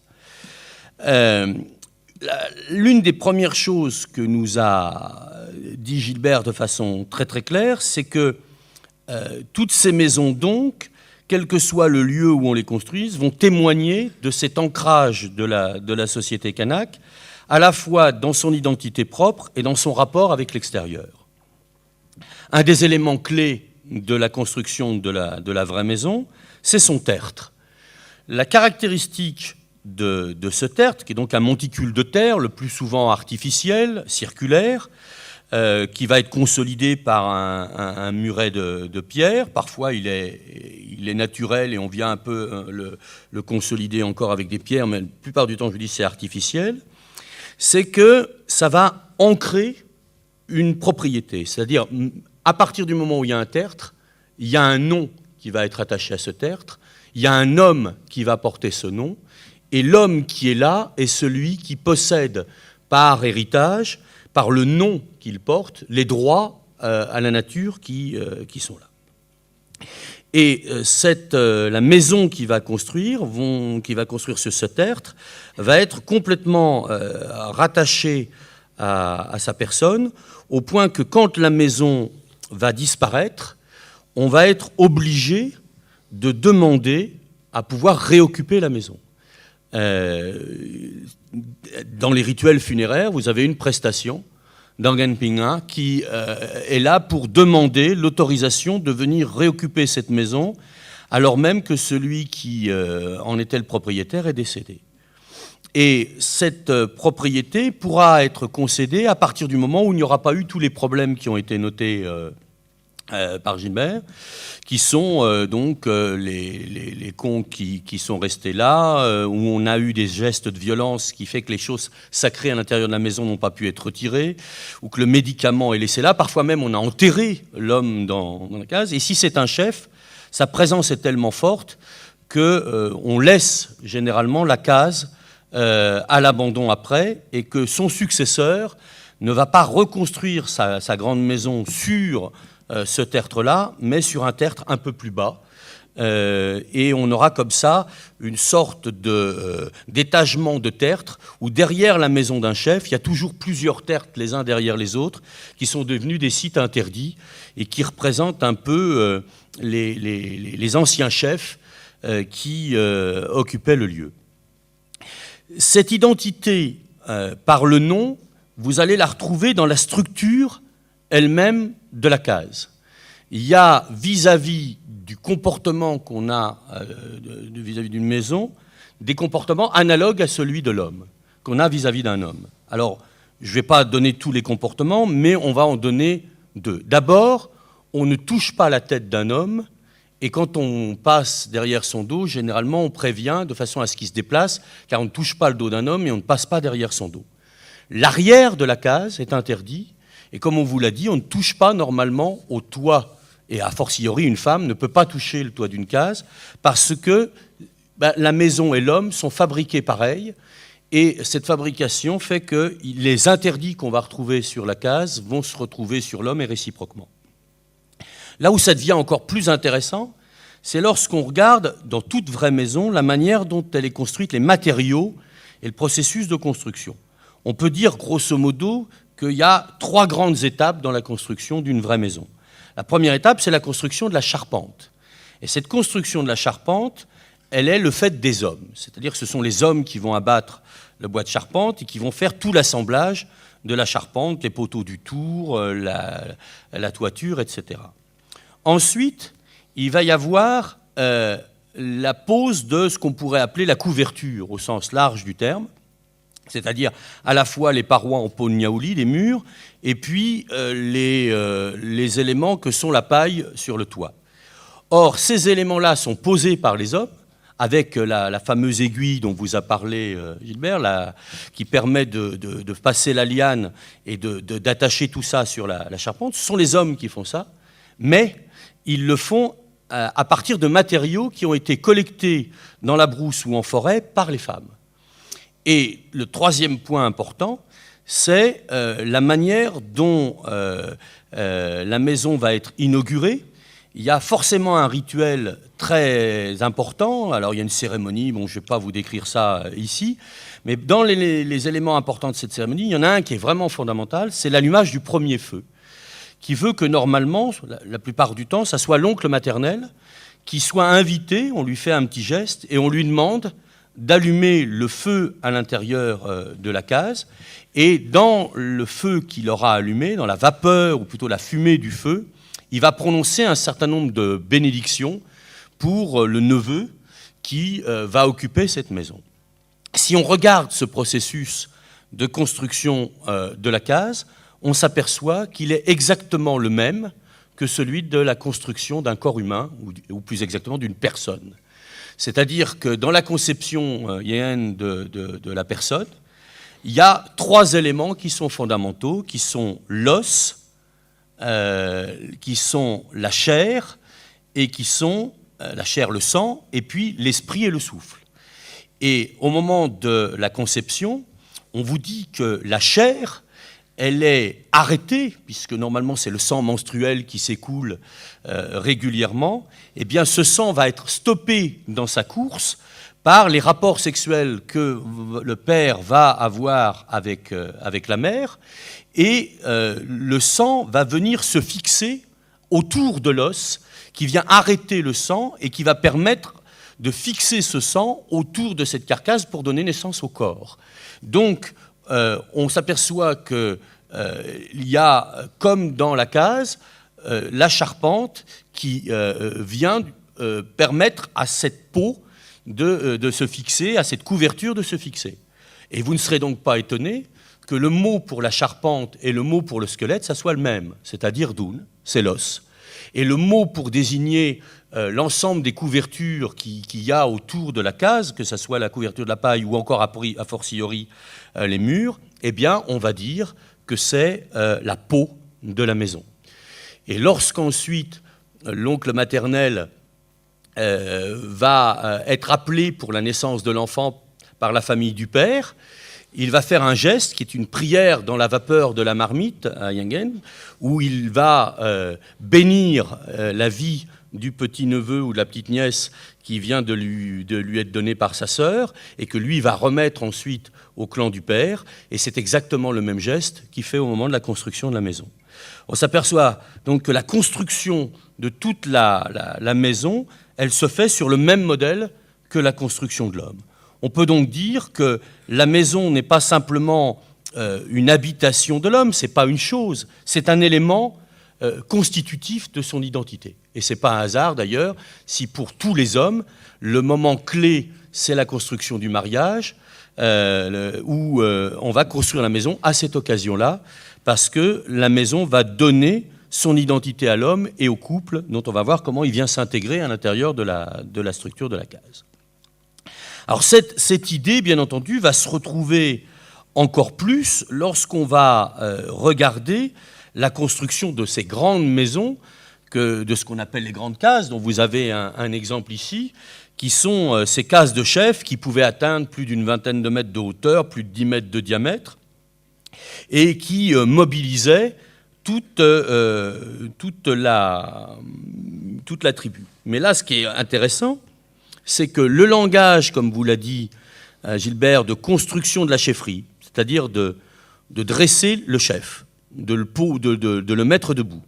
L'une des premières choses que nous a dit Gilbert de façon très très claire, c'est que toutes ces maisons donc, quel que soit le lieu où on les construise, vont témoigner de cet ancrage de la société kanak, à la fois dans son identité propre et dans son rapport avec l'extérieur. Un des éléments clés de la construction de la vraie maison, c'est son tertre. La caractéristique de ce tertre, qui est donc un monticule de terre, le plus souvent artificiel, circulaire, qui va être consolidé par un muret de pierre. Parfois, il est naturel et on vient un peu le consolider encore avec des pierres, mais la plupart du temps, je dis c'est artificiel. C'est que ça va ancrer une propriété. C'est-à-dire, à partir du moment où il y a un tertre, il y a un nom qui va être attaché à ce tertre, il y a un homme qui va porter ce nom, et l'homme qui est là est celui qui possède par héritage, par le nom qu'il porte, les droits à la nature qui sont là. Et la maison qu'il va construire sur ce tertre, va être complètement rattachée à sa personne, au point que quand la maison va disparaître, on va être obligé de demander à pouvoir réoccuper la maison. Dans les rituels funéraires, vous avez une prestation d'Angenpinga qui est là pour demander l'autorisation de venir réoccuper cette maison, alors même que celui qui en était le propriétaire est décédé. Et cette propriété pourra être concédée à partir du moment où il n'y aura pas eu tous les problèmes qui ont été notés par Gilbert, qui sont donc les cons qui sont restés là, où on a eu des gestes de violence qui fait que les choses sacrées à l'intérieur de la maison n'ont pas pu être retirées, ou que le médicament est laissé là. Parfois même, on a enterré l'homme dans la case. Et si c'est un chef, sa présence est tellement forte qu'on laisse généralement la case à l'abandon après, et que son successeur ne va pas reconstruire sa grande maison sur ce tertre-là, mais sur un tertre un peu plus bas. Et on aura comme ça une sorte d'étagement de tertres, où derrière la maison d'un chef, il y a toujours plusieurs tertres les uns derrière les autres, qui sont devenus des sites interdits, et qui représentent un peu les anciens chefs qui occupaient le lieu. Cette identité par le nom, vous allez la retrouver dans la structure elle-même de la case. Il y a vis-à-vis du comportement qu'on a vis-à-vis d'une maison, des comportements analogues à celui de l'homme, qu'on a vis-à-vis d'un homme. Alors, je ne vais pas donner tous les comportements, mais on va en donner deux. D'abord, on ne touche pas la tête d'un homme, et quand on passe derrière son dos, généralement, on prévient de façon à ce qu'il se déplace, car on ne touche pas le dos d'un homme et on ne passe pas derrière son dos. L'arrière de la case est interdit, et comme on vous l'a dit, on ne touche pas normalement au toit. Et a fortiori, une femme ne peut pas toucher le toit d'une case, parce que la maison et l'homme sont fabriqués pareil, et cette fabrication fait que les interdits qu'on va retrouver sur la case vont se retrouver sur l'homme et réciproquement. Là où ça devient encore plus intéressant, c'est lorsqu'on regarde dans toute vraie maison la manière dont elle est construite, les matériaux et le processus de construction. On peut dire grosso modo qu'il y a trois grandes étapes dans la construction d'une vraie maison. La première étape, c'est la construction de la charpente. Et cette construction de la charpente, elle est le fait des hommes. C'est-à-dire que ce sont les hommes qui vont abattre le bois de charpente et qui vont faire tout l'assemblage de la charpente, les poteaux du tour, la toiture, etc. Ensuite, il va y avoir la pose de ce qu'on pourrait appeler la couverture, au sens large du terme, c'est-à-dire à la fois les parois en peau de niaouli, les murs, et puis les éléments que sont la paille sur le toit. Or, ces éléments-là sont posés par les hommes, avec la fameuse aiguille dont vous a parlé Gilbert, qui permet de passer la liane et d'attacher tout ça sur la charpente. Ce sont les hommes qui font ça, mais ils le font à partir de matériaux qui ont été collectés dans la brousse ou en forêt par les femmes. Et le troisième point important, c'est la manière dont la maison va être inaugurée. Il y a forcément un rituel très important. Alors, il y a une cérémonie, bon, je ne vais pas vous décrire ça ici, mais dans les éléments importants de cette cérémonie, il y en a un qui est vraiment fondamental, c'est l'allumage du premier feu, qui veut que normalement, la plupart du temps, ça soit l'oncle maternel qui soit invité, on lui fait un petit geste, et on lui demande d'allumer le feu à l'intérieur de la case, et dans le feu qu'il aura allumé, dans la vapeur, ou plutôt la fumée du feu, il va prononcer un certain nombre de bénédictions pour le neveu qui va occuper cette maison. Si on regarde ce processus de construction de la case, on s'aperçoit qu'il est exactement le même que celui de la construction d'un corps humain, ou plus exactement d'une personne. C'est-à-dire que dans la conception yéenne de la personne, il y a trois éléments qui sont fondamentaux, qui sont l'os, qui sont la chair, et qui sont la chair, le sang, et puis l'esprit et le souffle. Et au moment de la conception, on vous dit que la chair, elle est arrêtée, puisque normalement c'est le sang menstruel qui s'écoule régulièrement, et bien ce sang va être stoppé dans sa course par les rapports sexuels que le père va avoir avec la mère, et le sang va venir se fixer autour de l'os, qui vient arrêter le sang et qui va permettre de fixer ce sang autour de cette carcasse pour donner naissance au corps. Donc, on s'aperçoit qu'il y a, comme dans la case, la charpente qui vient permettre à cette peau de se fixer, à cette couverture de se fixer. Et vous ne serez donc pas étonné que le mot pour la charpente et le mot pour le squelette, ça soit le même, c'est-à-dire doun, c'est l'os. Et le mot pour désigner l'ensemble des couvertures qu'il y a autour de la case, que ce soit la couverture de la paille ou encore a fortiori les murs, eh bien, on va dire que c'est la peau de la maison. Et lorsqu'ensuite l'oncle maternel va être appelé pour la naissance de l'enfant par la famille du père, il va faire un geste qui est une prière dans la vapeur de la marmite à Yengen, où il va bénir la vie du petit-neveu ou de la petite-nièce qui vient de lui être donnée par sa sœur, et que lui va remettre ensuite au clan du père, et c'est exactement le même geste qu'il fait au moment de la construction de la maison. On s'aperçoit donc que la construction de toute la maison, elle se fait sur le même modèle que la construction de l'homme. On peut donc dire que la maison n'est pas simplement une habitation de l'homme, c'est pas une chose, c'est un élément constitutif de son identité. Et c'est pas un hasard d'ailleurs si pour tous les hommes, le moment clé, c'est la construction du mariage, où on va construire la maison à cette occasion-là, parce que la maison va donner son identité à l'homme et au couple, dont on va voir comment il vient s'intégrer à l'intérieur de la structure de la case. Alors cette idée, bien entendu, va se retrouver encore plus lorsqu'on va regarder la construction de ces grandes maisons, de ce qu'on appelle les grandes cases, dont vous avez un exemple ici, qui sont ces cases de chef qui pouvaient atteindre plus d'une vingtaine de mètres de hauteur, plus de 10 mètres de diamètre, et qui mobilisaient toute la tribu. Mais là, ce qui est intéressant, c'est que le langage, comme vous l'a dit Gilbert, de construction de la chefferie, c'est-à-dire de dresser le chef, de le mettre debout,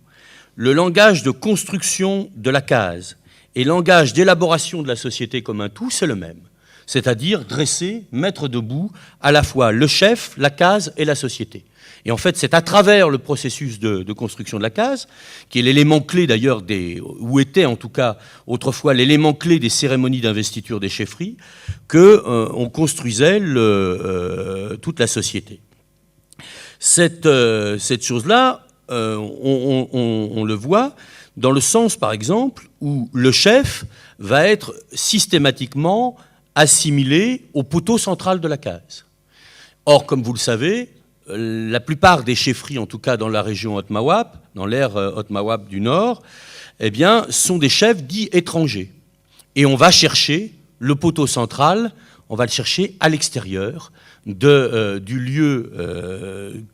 le langage de construction de la case Et le langage d'élaboration de la société comme un tout, c'est le même. C'est-à-dire dresser, mettre debout à la fois le chef, la case et la société. Et en fait, c'est à travers le processus de construction de la case, qui est l'élément clé d'ailleurs, ou était en tout cas autrefois l'élément clé des cérémonies d'investiture des chefferies, qu'on construisait toute la société. Cette chose-là, on le voit dans le sens, par exemple, où le chef va être systématiquement assimilé au poteau central de la case. Or, comme vous le savez, la plupart des chefferies, en tout cas dans la région Haute-Mawab, dans l'aire Haute-Mawab du Nord, eh bien, sont des chefs dits étrangers. Et on va chercher le poteau central, on va le chercher à l'extérieur du lieu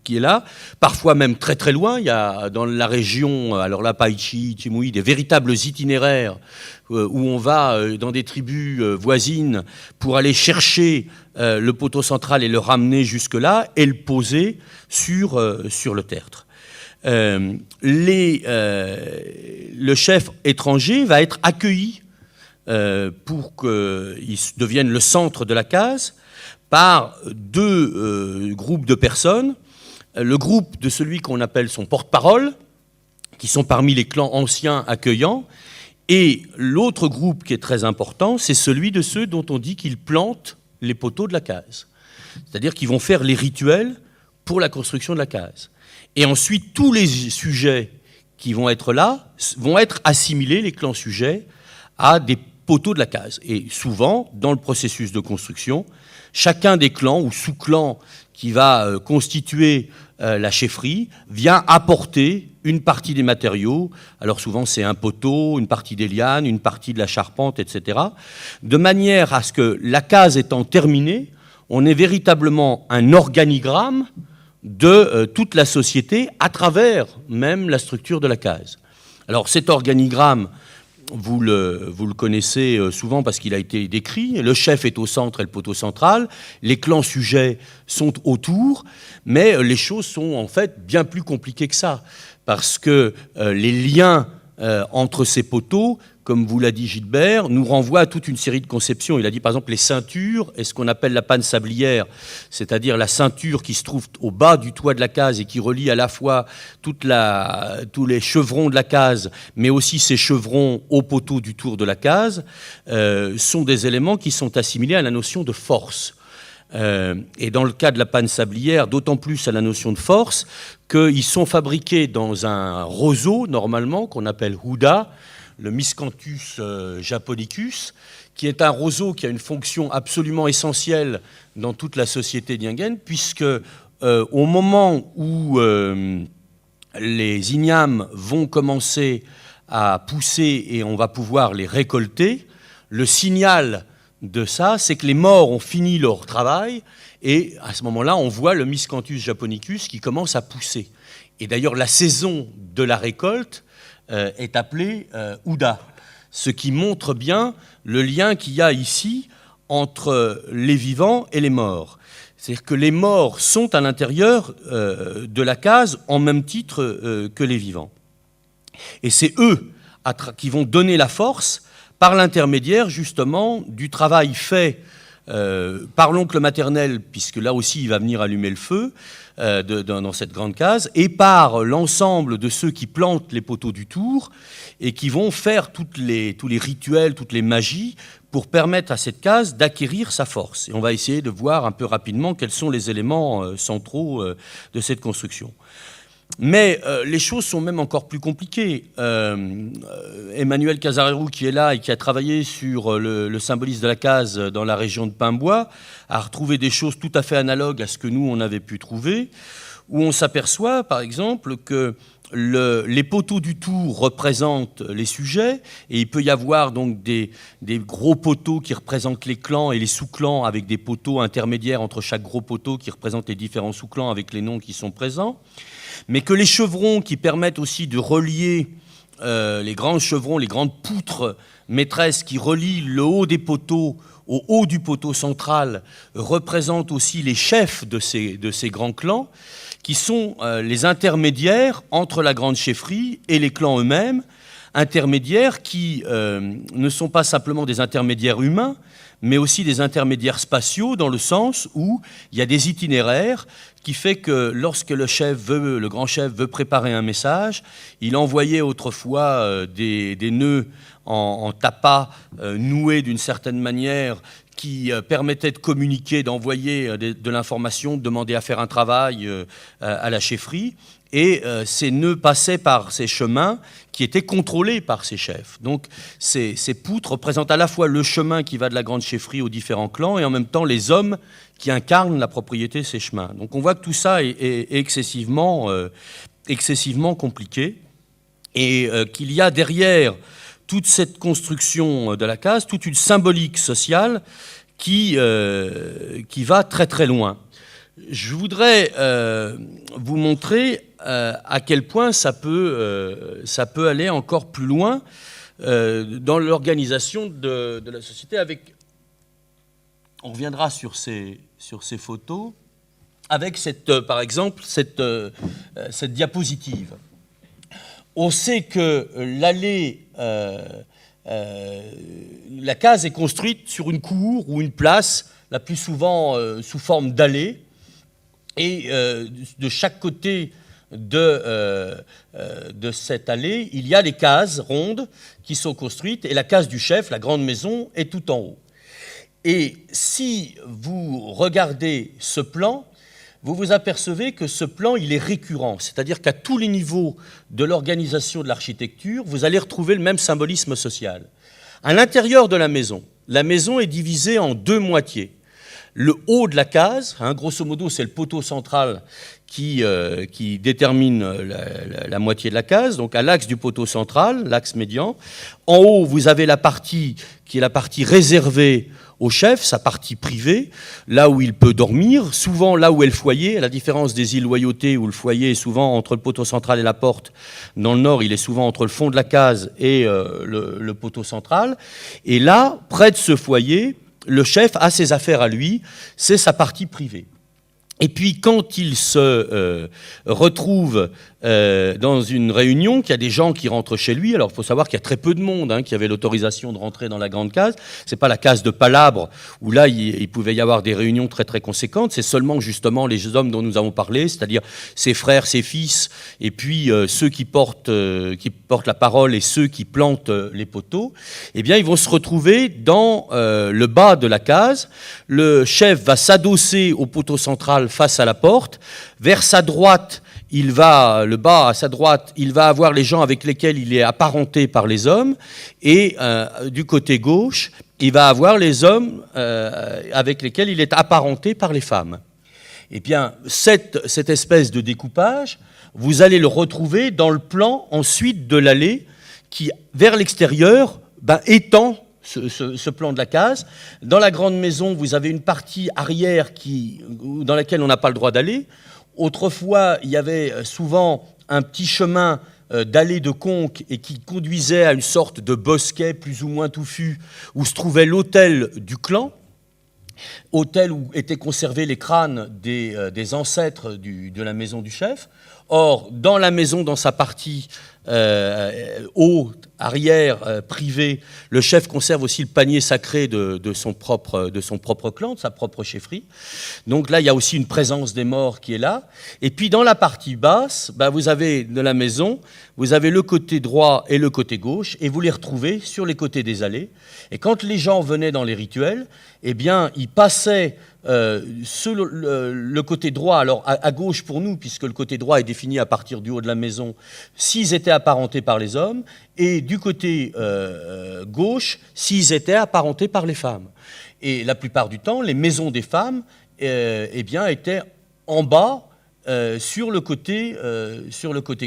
qui est là, parfois même très très loin. Il y a dans la région, alors là, Paichi, Timouï, des véritables itinéraires où on va dans des tribus voisines pour aller chercher le poteau central et le ramener jusque-là et le poser sur le tertre. Le chef étranger va être accueilli pour qu'il devienne le centre de la case par deux groupes de personnes. Le groupe de celui qu'on appelle son porte-parole, qui sont parmi les clans anciens accueillants, et l'autre groupe qui est très important, c'est celui de ceux dont on dit qu'ils plantent les poteaux de la case. C'est-à-dire qu'ils vont faire les rituels pour la construction de la case. Et ensuite, tous les sujets qui vont être là vont être assimilés, les clans sujets, à des poteaux de la case. Et souvent, dans le processus de construction, chacun des clans ou sous-clans qui va constituer la chefferie vient apporter une partie des matériaux. Alors souvent, c'est un poteau, une partie des lianes, une partie de la charpente, etc. De manière à ce que la case étant terminée, on ait véritablement un organigramme de toute la société à travers même la structure de la case. Alors cet organigramme, vous le connaissez souvent parce qu'il a été décrit. Le chef est au centre et le poteau central. Les clans sujets sont autour. Mais les choses sont en fait bien plus compliquées que ça. Parce que les liens entre ces poteaux, comme vous l'a dit Gilbert, nous renvoient à toute une série de conceptions. Il a dit par exemple les ceintures et ce qu'on appelle la panne sablière, c'est-à-dire la ceinture qui se trouve au bas du toit de la case et qui relie à la fois tous les chevrons de la case, mais aussi ces chevrons au poteau du tour de la case, sont des éléments qui sont assimilés à la notion de force. Et dans le cas de la panne sablière, d'autant plus à la notion de force, qu'ils sont fabriqués dans un roseau, normalement, qu'on appelle Houda, le Miscanthus japonicus, qui est un roseau qui a une fonction absolument essentielle dans toute la société diingène, puisque au moment où les ignames vont commencer à pousser et on va pouvoir les récolter, le signal de ça, c'est que les morts ont fini leur travail et à ce moment-là, on voit le Miscanthus japonicus qui commence à pousser. Et d'ailleurs, la saison de la récolte est appelée Houda, ce qui montre bien le lien qu'il y a ici entre les vivants et les morts. C'est-à-dire que les morts sont à l'intérieur de la case en même titre que les vivants. Et c'est eux qui vont donner la force par l'intermédiaire justement du travail fait par l'oncle maternel, puisque là aussi il va venir allumer le feu dans cette grande case, et par l'ensemble de ceux qui plantent les poteaux du tour et qui vont faire tous les rituels, toutes les magies pour permettre à cette case d'acquérir sa force. Et on va essayer de voir un peu rapidement quels sont les éléments centraux de cette construction. Mais les choses sont même encore plus compliquées. Emmanuel Casarero, qui est là et qui a travaillé sur le symbolisme de la case dans la région de Pimbois, a retrouvé des choses tout à fait analogues à ce que nous, on avait pu trouver, où on s'aperçoit, par exemple, que les poteaux du tour représentent les sujets, et il peut y avoir donc des gros poteaux qui représentent les clans et les sous-clans, avec des poteaux intermédiaires entre chaque gros poteau qui représentent les différents sous-clans avec les noms qui sont présents. Mais que les chevrons qui permettent aussi de relier les grands chevrons, les grandes poutres maîtresses qui relient le haut des poteaux au haut du poteau central représentent aussi les chefs de ces grands clans, qui sont les intermédiaires entre la grande chefferie et les clans eux-mêmes, intermédiaires qui ne sont pas simplement des intermédiaires humains, mais aussi des intermédiaires spatiaux, dans le sens où il y a des itinéraires qui fait que lorsque le grand chef veut préparer un message, il envoyait autrefois des nœuds en tapas noués d'une certaine manière qui permettaient de communiquer, d'envoyer de l'information, de demander à faire un travail à la chefferie. Et ces nœuds passaient par ces chemins qui étaient contrôlés par ces chefs. Donc ces poutres représentent à la fois le chemin qui va de la grande chefferie aux différents clans et en même temps les hommes qui incarnent la propriété de ces chemins. Donc on voit que tout ça est excessivement compliqué et qu'il y a derrière toute cette construction de la case, toute une symbolique sociale qui va très très loin. Je voudrais vous montrer à quel point ça peut aller encore plus loin dans l'organisation de la société. On reviendra sur ces photos avec par exemple cette diapositive. On sait que l'allée, la case est construite sur une cour ou une place, la plus souvent sous forme d'allée. Et de chaque côté de cette allée, il y a des cases rondes qui sont construites, et la case du chef, la grande maison, est tout en haut. Et si vous regardez ce plan, vous vous apercevez que ce plan, il est récurrent, c'est-à-dire qu'à tous les niveaux de l'organisation de l'architecture, vous allez retrouver le même symbolisme social. À l'intérieur de la maison est divisée en deux moitiés. Le haut de la case, grosso modo, c'est le poteau central qui détermine la moitié de la case, donc à l'axe du poteau central, l'axe médian. En haut, vous avez la partie qui est la partie réservée au chef, sa partie privée, là où il peut dormir, souvent là où est le foyer, à la différence des îles Loyauté, où le foyer est souvent entre le poteau central et la porte. Dans le nord, il est souvent entre le fond de la case et le poteau central. Et là, près de ce foyer, le chef a ses affaires à lui, c'est sa partie privée. Et puis quand il se retrouve dans une réunion, qu'il y a des gens qui rentrent chez lui, alors il faut savoir qu'il y a très peu de monde qui avait l'autorisation de rentrer dans la grande case, c'est pas la case de Palabre où là il pouvait y avoir des réunions très très conséquentes, c'est seulement justement les hommes dont nous avons parlé, c'est-à-dire ses frères, ses fils, et puis ceux qui portent la parole et ceux qui plantent les poteaux, eh bien ils vont se retrouver dans le bas de la case. Le chef va s'adosser au poteau central face à la porte, vers sa droite, le bas à sa droite, il va avoir les gens avec lesquels il est apparenté par les hommes, et du côté gauche, il va avoir les hommes avec lesquels il est apparenté par les femmes. Eh bien, cette espèce de découpage, vous allez le retrouver dans le plan ensuite de l'allée qui, vers l'extérieur, étend ce plan de la case. Dans la grande maison, vous avez une partie arrière dans laquelle on n'a pas le droit d'aller. Autrefois, il y avait souvent un petit chemin d'allée de conques et qui conduisait à une sorte de bosquet plus ou moins touffu où se trouvait l'hôtel du clan, hôtel où étaient conservés les crânes des ancêtres de la maison du chef. Or, dans la maison, dans sa partie haute, arrière, privée, le chef conserve aussi le panier sacré de son propre clan, de sa propre chefferie. Donc là, il y a aussi une présence des morts qui est là. Et puis dans la partie basse, vous avez de la maison, vous avez le côté droit et le côté gauche, et vous les retrouvez sur les côtés des allées. Et quand les gens venaient dans les rituels, eh bien, ils passaient le côté droit, alors à gauche pour nous, puisque le côté droit est défini à partir du haut de la maison, s'ils étaient apparentés par les hommes, et du côté gauche, s'ils étaient apparentés par les femmes. Et la plupart du temps, les maisons des femmes étaient en bas, sur le côté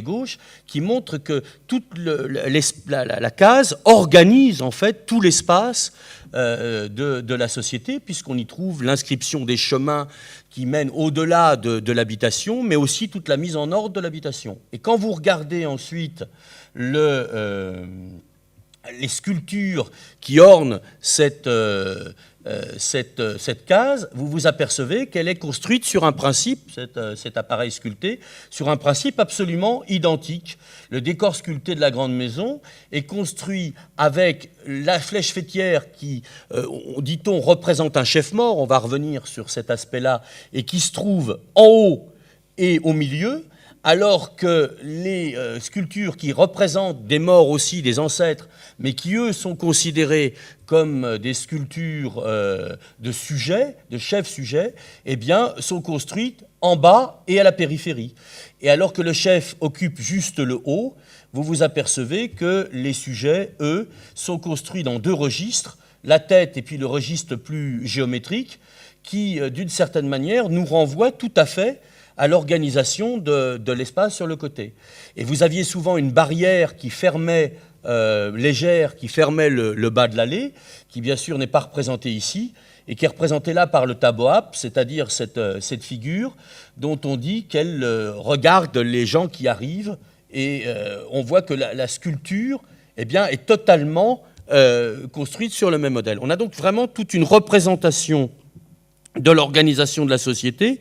gauche, qui montre que toute la case organise en fait tout l'espace de la société, puisqu'on y trouve l'inscription des chemins qui mènent au-delà de l'habitation, mais aussi toute la mise en ordre de l'habitation. Et quand vous regardez ensuite les sculptures qui ornent cette cette case, vous vous apercevez qu'elle est construite sur un principe, cet appareil sculpté, sur un principe absolument identique. Le décor sculpté de la grande maison est construit avec la flèche fêtière qui, dit-on, représente un chef mort, on va revenir sur cet aspect-là, et qui se trouve en haut et au milieu, alors que les sculptures qui représentent des morts aussi, des ancêtres, mais qui, eux, sont considérés comme des sculptures de sujets, de chefs-sujets, eh bien, sont construites en bas et à la périphérie. Et alors que le chef occupe juste le haut, vous vous apercevez que les sujets, eux, sont construits dans deux registres, la tête et puis le registre plus géométrique, qui, d'une certaine manière, nous renvoie tout à fait à l'organisation de l'espace sur le côté. Et vous aviez souvent une barrière qui fermait, légère, qui fermait le bas de l'allée, qui bien sûr n'est pas représentée ici, et qui est représentée là par le taboap, c'est-à-dire cette figure dont on dit qu'elle regarde les gens qui arrivent, et on voit que la sculpture eh bien, est totalement construite sur le même modèle. On a donc vraiment toute une représentation de l'organisation de la société,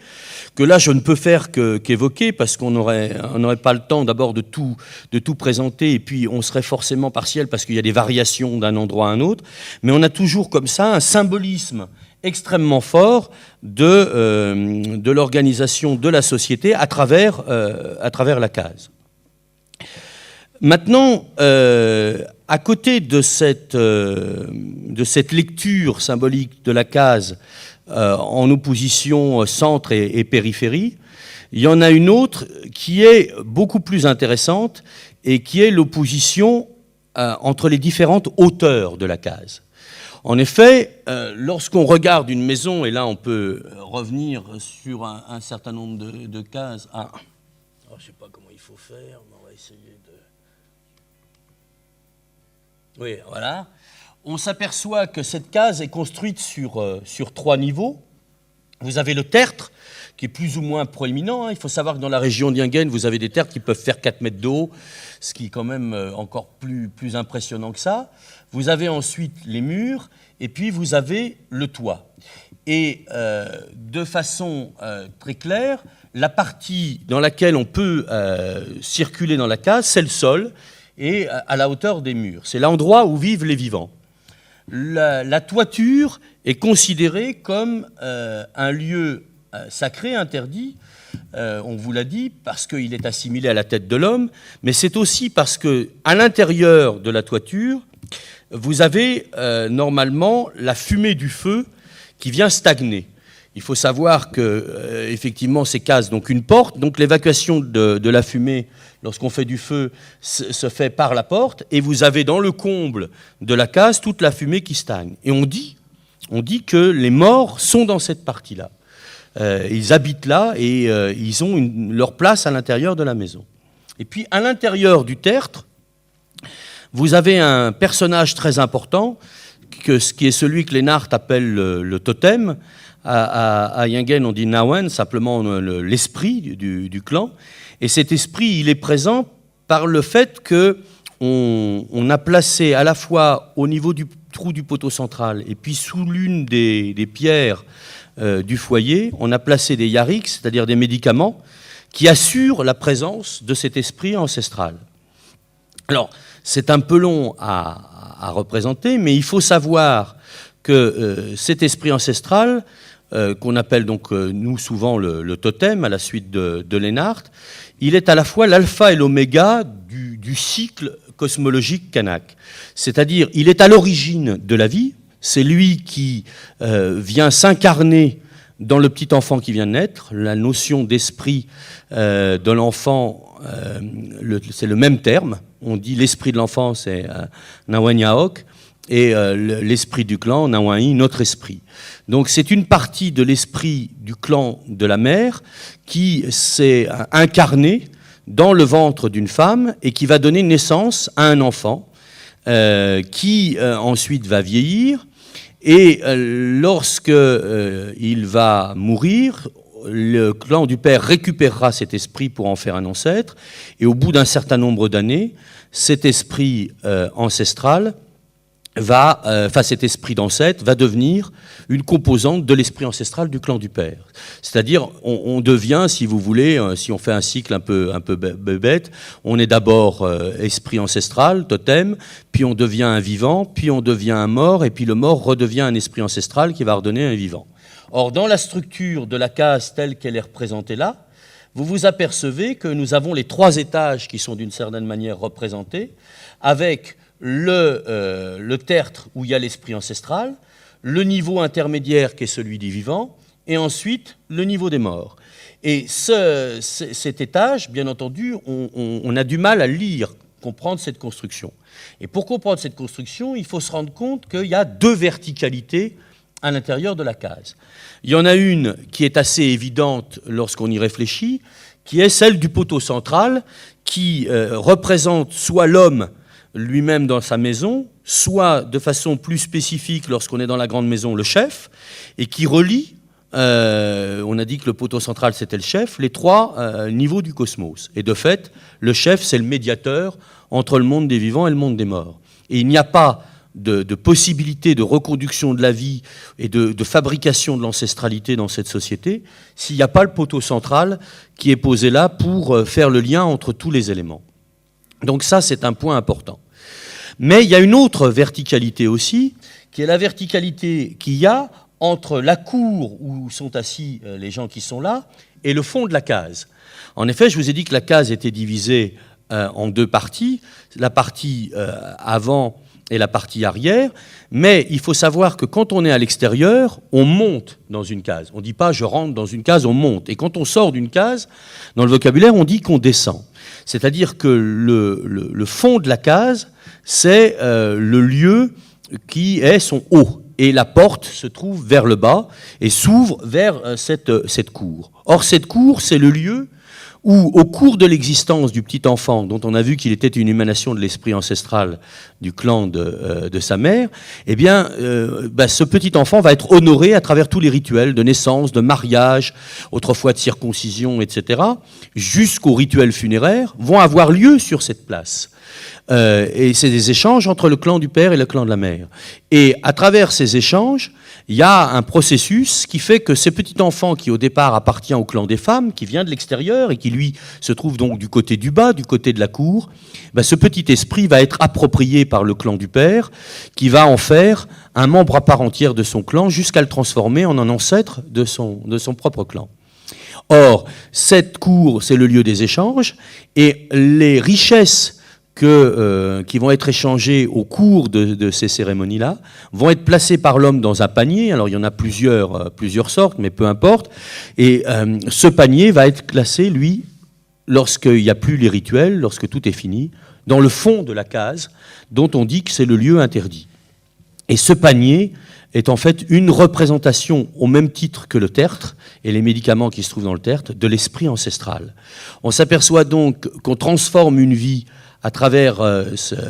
que là je ne peux faire qu'évoquer, parce qu'on n'aurait pas le temps d'abord de tout présenter, et puis on serait forcément partiel, parce qu'il y a des variations d'un endroit à un autre, mais on a toujours comme ça un symbolisme extrêmement fort de l'organisation de la société à travers la case. Maintenant, à côté de cette lecture symbolique de la case, en opposition centre et périphérie, il y en a une autre qui est beaucoup plus intéressante et qui est l'opposition entre les différentes hauteurs de la case. En effet, lorsqu'on regarde une maison, et là on peut revenir sur un certain nombre de cases. Je ne sais pas comment il faut faire, mais on va essayer de... Oui, voilà. On s'aperçoit que cette case est construite sur 3 niveaux. Vous avez le tertre, qui est plus ou moins proéminent. Il faut savoir que dans la région d'Yingen, vous avez des tertres qui peuvent faire 4 mètres de haut, ce qui est quand même encore plus impressionnant que ça. Vous avez ensuite les murs, et puis vous avez le toit. Et de façon très claire, la partie dans laquelle on peut circuler dans la case, c'est le sol, et à la hauteur des murs. C'est l'endroit où vivent les vivants. La toiture est considérée comme un lieu sacré, interdit, on vous l'a dit, parce qu'il est assimilé à la tête de l'homme, mais c'est aussi parce qu'à l'intérieur de la toiture, vous avez normalement la fumée du feu qui vient stagner. Il faut savoir que, effectivement, ces cases, donc une porte, donc l'évacuation de la fumée, lorsqu'on fait du feu, se fait par la porte, et vous avez dans le comble de la case toute la fumée qui stagne. Et on dit que les morts sont dans cette partie-là. Ils habitent là et ils ont leur place à l'intérieur de la maison. Et puis, à l'intérieur du tertre, vous avez un personnage très important, qui est celui que Lennart appelle le totem. À Yingen, on dit Nawen, simplement l'esprit du clan. Et cet esprit, il est présent par le fait qu'on a placé à la fois au niveau du trou du poteau central et puis sous l'une des pierres du foyer, on a placé des yariks, c'est-à-dire des médicaments, qui assurent la présence de cet esprit ancestral. Alors, c'est un peu long à représenter, mais il faut savoir que cet esprit ancestral, qu'on appelle donc nous souvent le totem à la suite de Lennart, il est à la fois l'alpha et l'oméga du cycle cosmologique kanak. C'est-à-dire, il est à l'origine de la vie, c'est lui qui vient s'incarner dans le petit enfant qui vient de naître. La notion d'esprit de l'enfant, c'est le même terme. On dit l'esprit de l'enfant, c'est Nawanyaok, et l'esprit du clan, Nawanyi, notre esprit. Donc c'est une partie de l'esprit du clan de la mère qui s'est incarné dans le ventre d'une femme et qui va donner naissance à un enfant qui ensuite va vieillir. Et lorsque il va mourir, le clan du père récupérera cet esprit pour en faire un ancêtre. Et au bout d'un certain nombre d'années, cet esprit ancestral cet esprit d'ancêtre va devenir une composante de l'esprit ancestral du clan du père. C'est-à-dire, on devient, si vous voulez, si on fait un cycle un peu bête, on est d'abord esprit ancestral, totem, puis on devient un vivant, puis on devient un mort, et puis le mort redevient un esprit ancestral qui va redonner un vivant. Or, dans la structure de la case telle qu'elle est représentée là, vous vous apercevez que nous avons les 3 étages qui sont d'une certaine manière représentés, avec le tertre où il y a l'esprit ancestral, le niveau intermédiaire qui est celui des vivants, et ensuite le niveau des morts. Et cet étage, bien entendu, on a du mal à lire, comprendre cette construction. Et pour comprendre cette construction, il faut se rendre compte qu'il y a 2 verticalités à l'intérieur de la case. Il y en a une qui est assez évidente lorsqu'on y réfléchit, qui est celle du poteau central, qui représente soit l'homme lui-même dans sa maison, soit de façon plus spécifique lorsqu'on est dans la grande maison, le chef, et qui relie, on a dit que le poteau central c'était le chef, les 3 niveaux du cosmos. Et de fait, le chef c'est le médiateur entre le monde des vivants et le monde des morts. Et il n'y a pas de possibilité de reconduction de la vie et de fabrication de l'ancestralité dans cette société s'il n'y a pas le poteau central qui est posé là pour faire le lien entre tous les éléments. Donc ça, c'est un point important. Mais il y a une autre verticalité aussi, qui est la verticalité qu'il y a entre la cour où sont assis les gens qui sont là et le fond de la case. En effet, je vous ai dit que la case était divisée en 2 parties, la partie avant et la partie arrière, mais il faut savoir que quand on est à l'extérieur, on monte dans une case. On ne dit pas « je rentre dans une case », on monte. Et quand on sort d'une case, dans le vocabulaire, on dit qu'on descend. C'est-à-dire que le fond de la case, c'est le lieu qui est son haut. Et la porte se trouve vers le bas et s'ouvre vers cette cour. Or, cette cour, c'est le lieu où, au cours de l'existence du petit enfant, dont on a vu qu'il était une émanation de l'esprit ancestral du clan de sa mère, eh bien, ce petit enfant va être honoré à travers tous les rituels de naissance, de mariage, autrefois de circoncision, etc., jusqu'aux rituels funéraires, vont avoir lieu sur cette place. Et c'est des échanges entre le clan du père et le clan de la mère. Et à travers ces échanges, il y a un processus qui fait que ce petit enfant qui au départ appartient au clan des femmes, qui vient de l'extérieur et qui lui se trouve donc du côté du bas, du côté de la cour, ce petit esprit va être approprié par le clan du père, qui va en faire un membre à part entière de son clan jusqu'à le transformer en un ancêtre de son propre clan. Or, cette cour, c'est le lieu des échanges, et les richesses qui vont être échangés au cours de ces cérémonies-là, vont être placés par l'homme dans un panier. Alors il y en a plusieurs sortes, mais peu importe. Et ce panier va être classé, lui, lorsqu'il n'y a plus les rituels, lorsque tout est fini, dans le fond de la case, dont on dit que c'est le lieu interdit. Et ce panier est en fait une représentation, au même titre que le tertre et les médicaments qui se trouvent dans le tertre, de l'esprit ancestral. On s'aperçoit donc qu'on transforme une vie à travers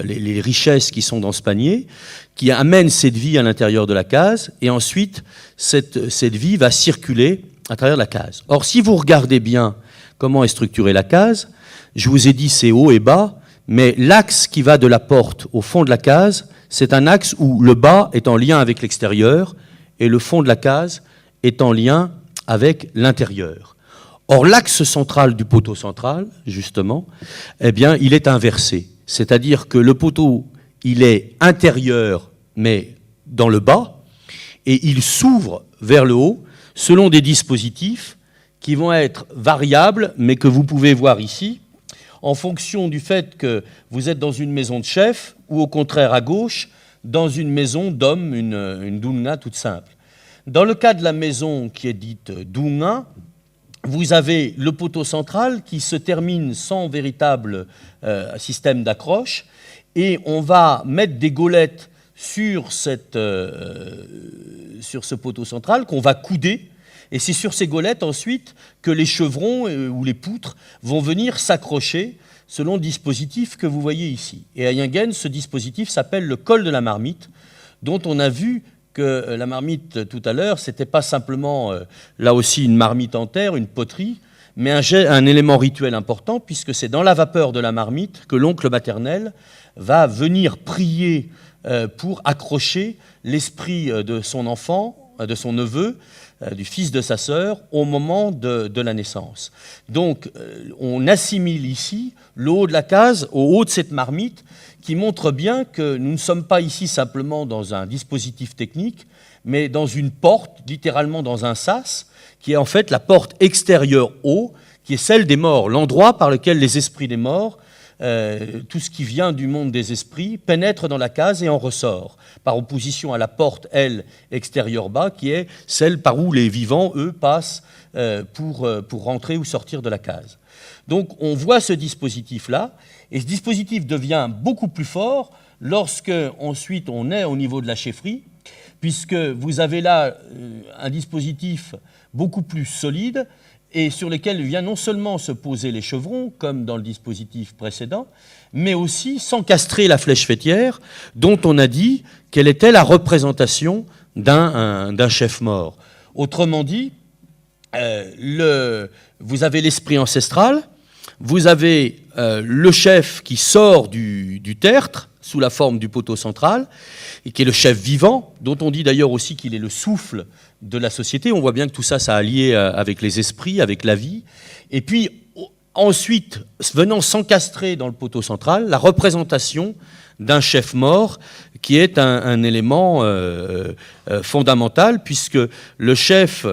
les richesses qui sont dans ce panier, qui amènent cette vie à l'intérieur de la case, et ensuite, cette vie va circuler à travers la case. Or, si vous regardez bien comment est structurée la case, je vous ai dit c'est haut et bas, mais l'axe qui va de la porte au fond de la case, c'est un axe où le bas est en lien avec l'extérieur, et le fond de la case est en lien avec l'intérieur. Or, l'axe central du poteau central, justement, eh bien, il est inversé. C'est-à-dire que le poteau, il est intérieur, mais dans le bas, et il s'ouvre vers le haut, selon des dispositifs qui vont être variables, mais que vous pouvez voir ici, en fonction du fait que vous êtes dans une maison de chef, ou au contraire, à gauche, dans une maison d'homme, une douna toute simple. Dans le cas de la maison qui est dite douna, vous avez le poteau central qui se termine sans véritable système d'accroche, et on va mettre des gaulettes sur ce poteau central qu'on va couder, et c'est sur ces gaulettes ensuite que les chevrons ou les poutres vont venir s'accrocher selon le dispositif que vous voyez ici. Et à Yingen, ce dispositif s'appelle le col de la marmite, dont on a vu que la marmite tout à l'heure, c'était pas simplement là aussi une marmite en terre, une poterie, mais un élément rituel important, puisque c'est dans la vapeur de la marmite que l'oncle maternel va venir prier pour accrocher l'esprit de son enfant, de son neveu, du fils de sa sœur, au moment de la naissance. Donc, on assimile ici le haut de la case au haut de cette marmite, qui montre bien que nous ne sommes pas ici simplement dans un dispositif technique, mais dans une porte, littéralement dans un sas, qui est en fait la porte extérieure haut, qui est celle des morts, l'endroit par lequel les esprits des morts, tout ce qui vient du monde des esprits, pénètre dans la case et en ressort, par opposition à la porte, elle, extérieure bas, qui est celle par où les vivants, eux, passent pour rentrer ou sortir de la case. Donc on voit ce dispositif-là, et ce dispositif devient beaucoup plus fort lorsque, ensuite, on est au niveau de la chefferie, puisque vous avez là un dispositif beaucoup plus solide, et sur lesquels vient non seulement se poser les chevrons, comme dans le dispositif précédent, mais aussi s'encastrer la flèche fêtière, dont on a dit qu'elle était la représentation d'un chef mort. Autrement dit, vous avez l'esprit ancestral, vous avez le chef qui sort du tertre, sous la forme du poteau central, et qui est le chef vivant, dont on dit d'ailleurs aussi qu'il est le souffle de la société. On voit bien que tout ça, ça a lié avec les esprits, avec la vie. Et puis, ensuite, venant s'encastrer dans le poteau central, la représentation d'un chef mort, qui est un élément fondamental, puisque le chef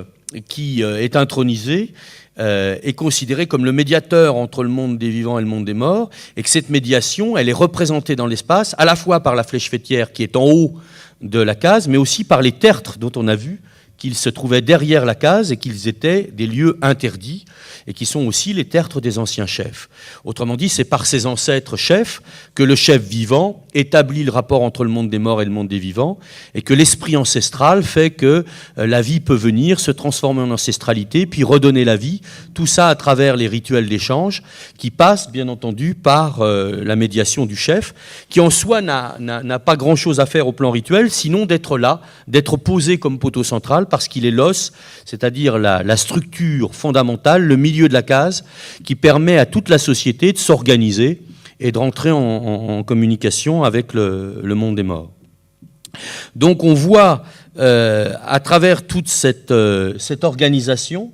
qui est intronisé est considéré comme le médiateur entre le monde des vivants et le monde des morts, et que cette médiation, elle est représentée dans l'espace, à la fois par la flèche fêtière qui est en haut de la case, mais aussi par les tertres dont on a vu qu'ils se trouvaient derrière la case et qu'ils étaient des lieux interdits, et qui sont aussi les tertres des anciens chefs. Autrement dit, c'est par ces ancêtres chefs que le chef vivant établit le rapport entre le monde des morts et le monde des vivants, et que l'esprit ancestral fait que la vie peut venir, se transformer en ancestralité, puis redonner la vie, tout ça à travers les rituels d'échange, qui passent bien entendu par la médiation du chef, qui en soi n'a pas grand-chose à faire au plan rituel, sinon d'être là, d'être posé comme poteau central, parce qu'il est l'os, c'est-à-dire la structure fondamentale, le milieu de la case, qui permet à toute la société de s'organiser et de rentrer en communication avec le monde des morts. Donc on voit à travers toute cette organisation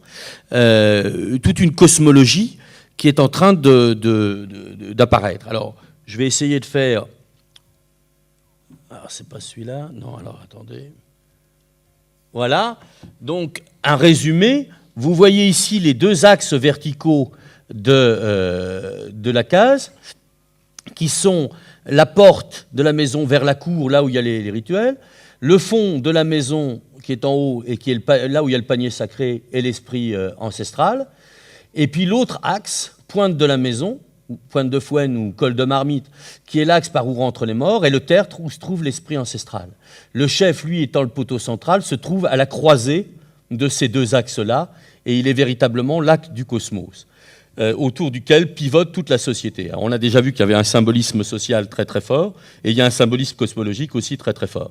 toute une cosmologie qui est en train d'apparaître. Alors je vais essayer de faire... Alors c'est pas celui-là, non, alors attendez... Voilà, donc un résumé. Vous voyez ici les deux axes verticaux de la case, qui sont la porte de la maison vers la cour, là où il y a les rituels, le fond de la maison qui est en haut et qui est là où il y a le panier sacré et l'esprit ancestral, et puis l'autre axe, pointe de la maison, pointe de Fouenne ou col de Marmite, qui est l'axe par où rentrent les morts, et le tertre où se trouve l'esprit ancestral. Le chef, lui, étant le poteau central, se trouve à la croisée de ces deux axes-là, et il est véritablement l'acte du cosmos, autour duquel pivote toute la société. Alors, on a déjà vu qu'il y avait un symbolisme social très très fort, et il y a un symbolisme cosmologique aussi très très fort.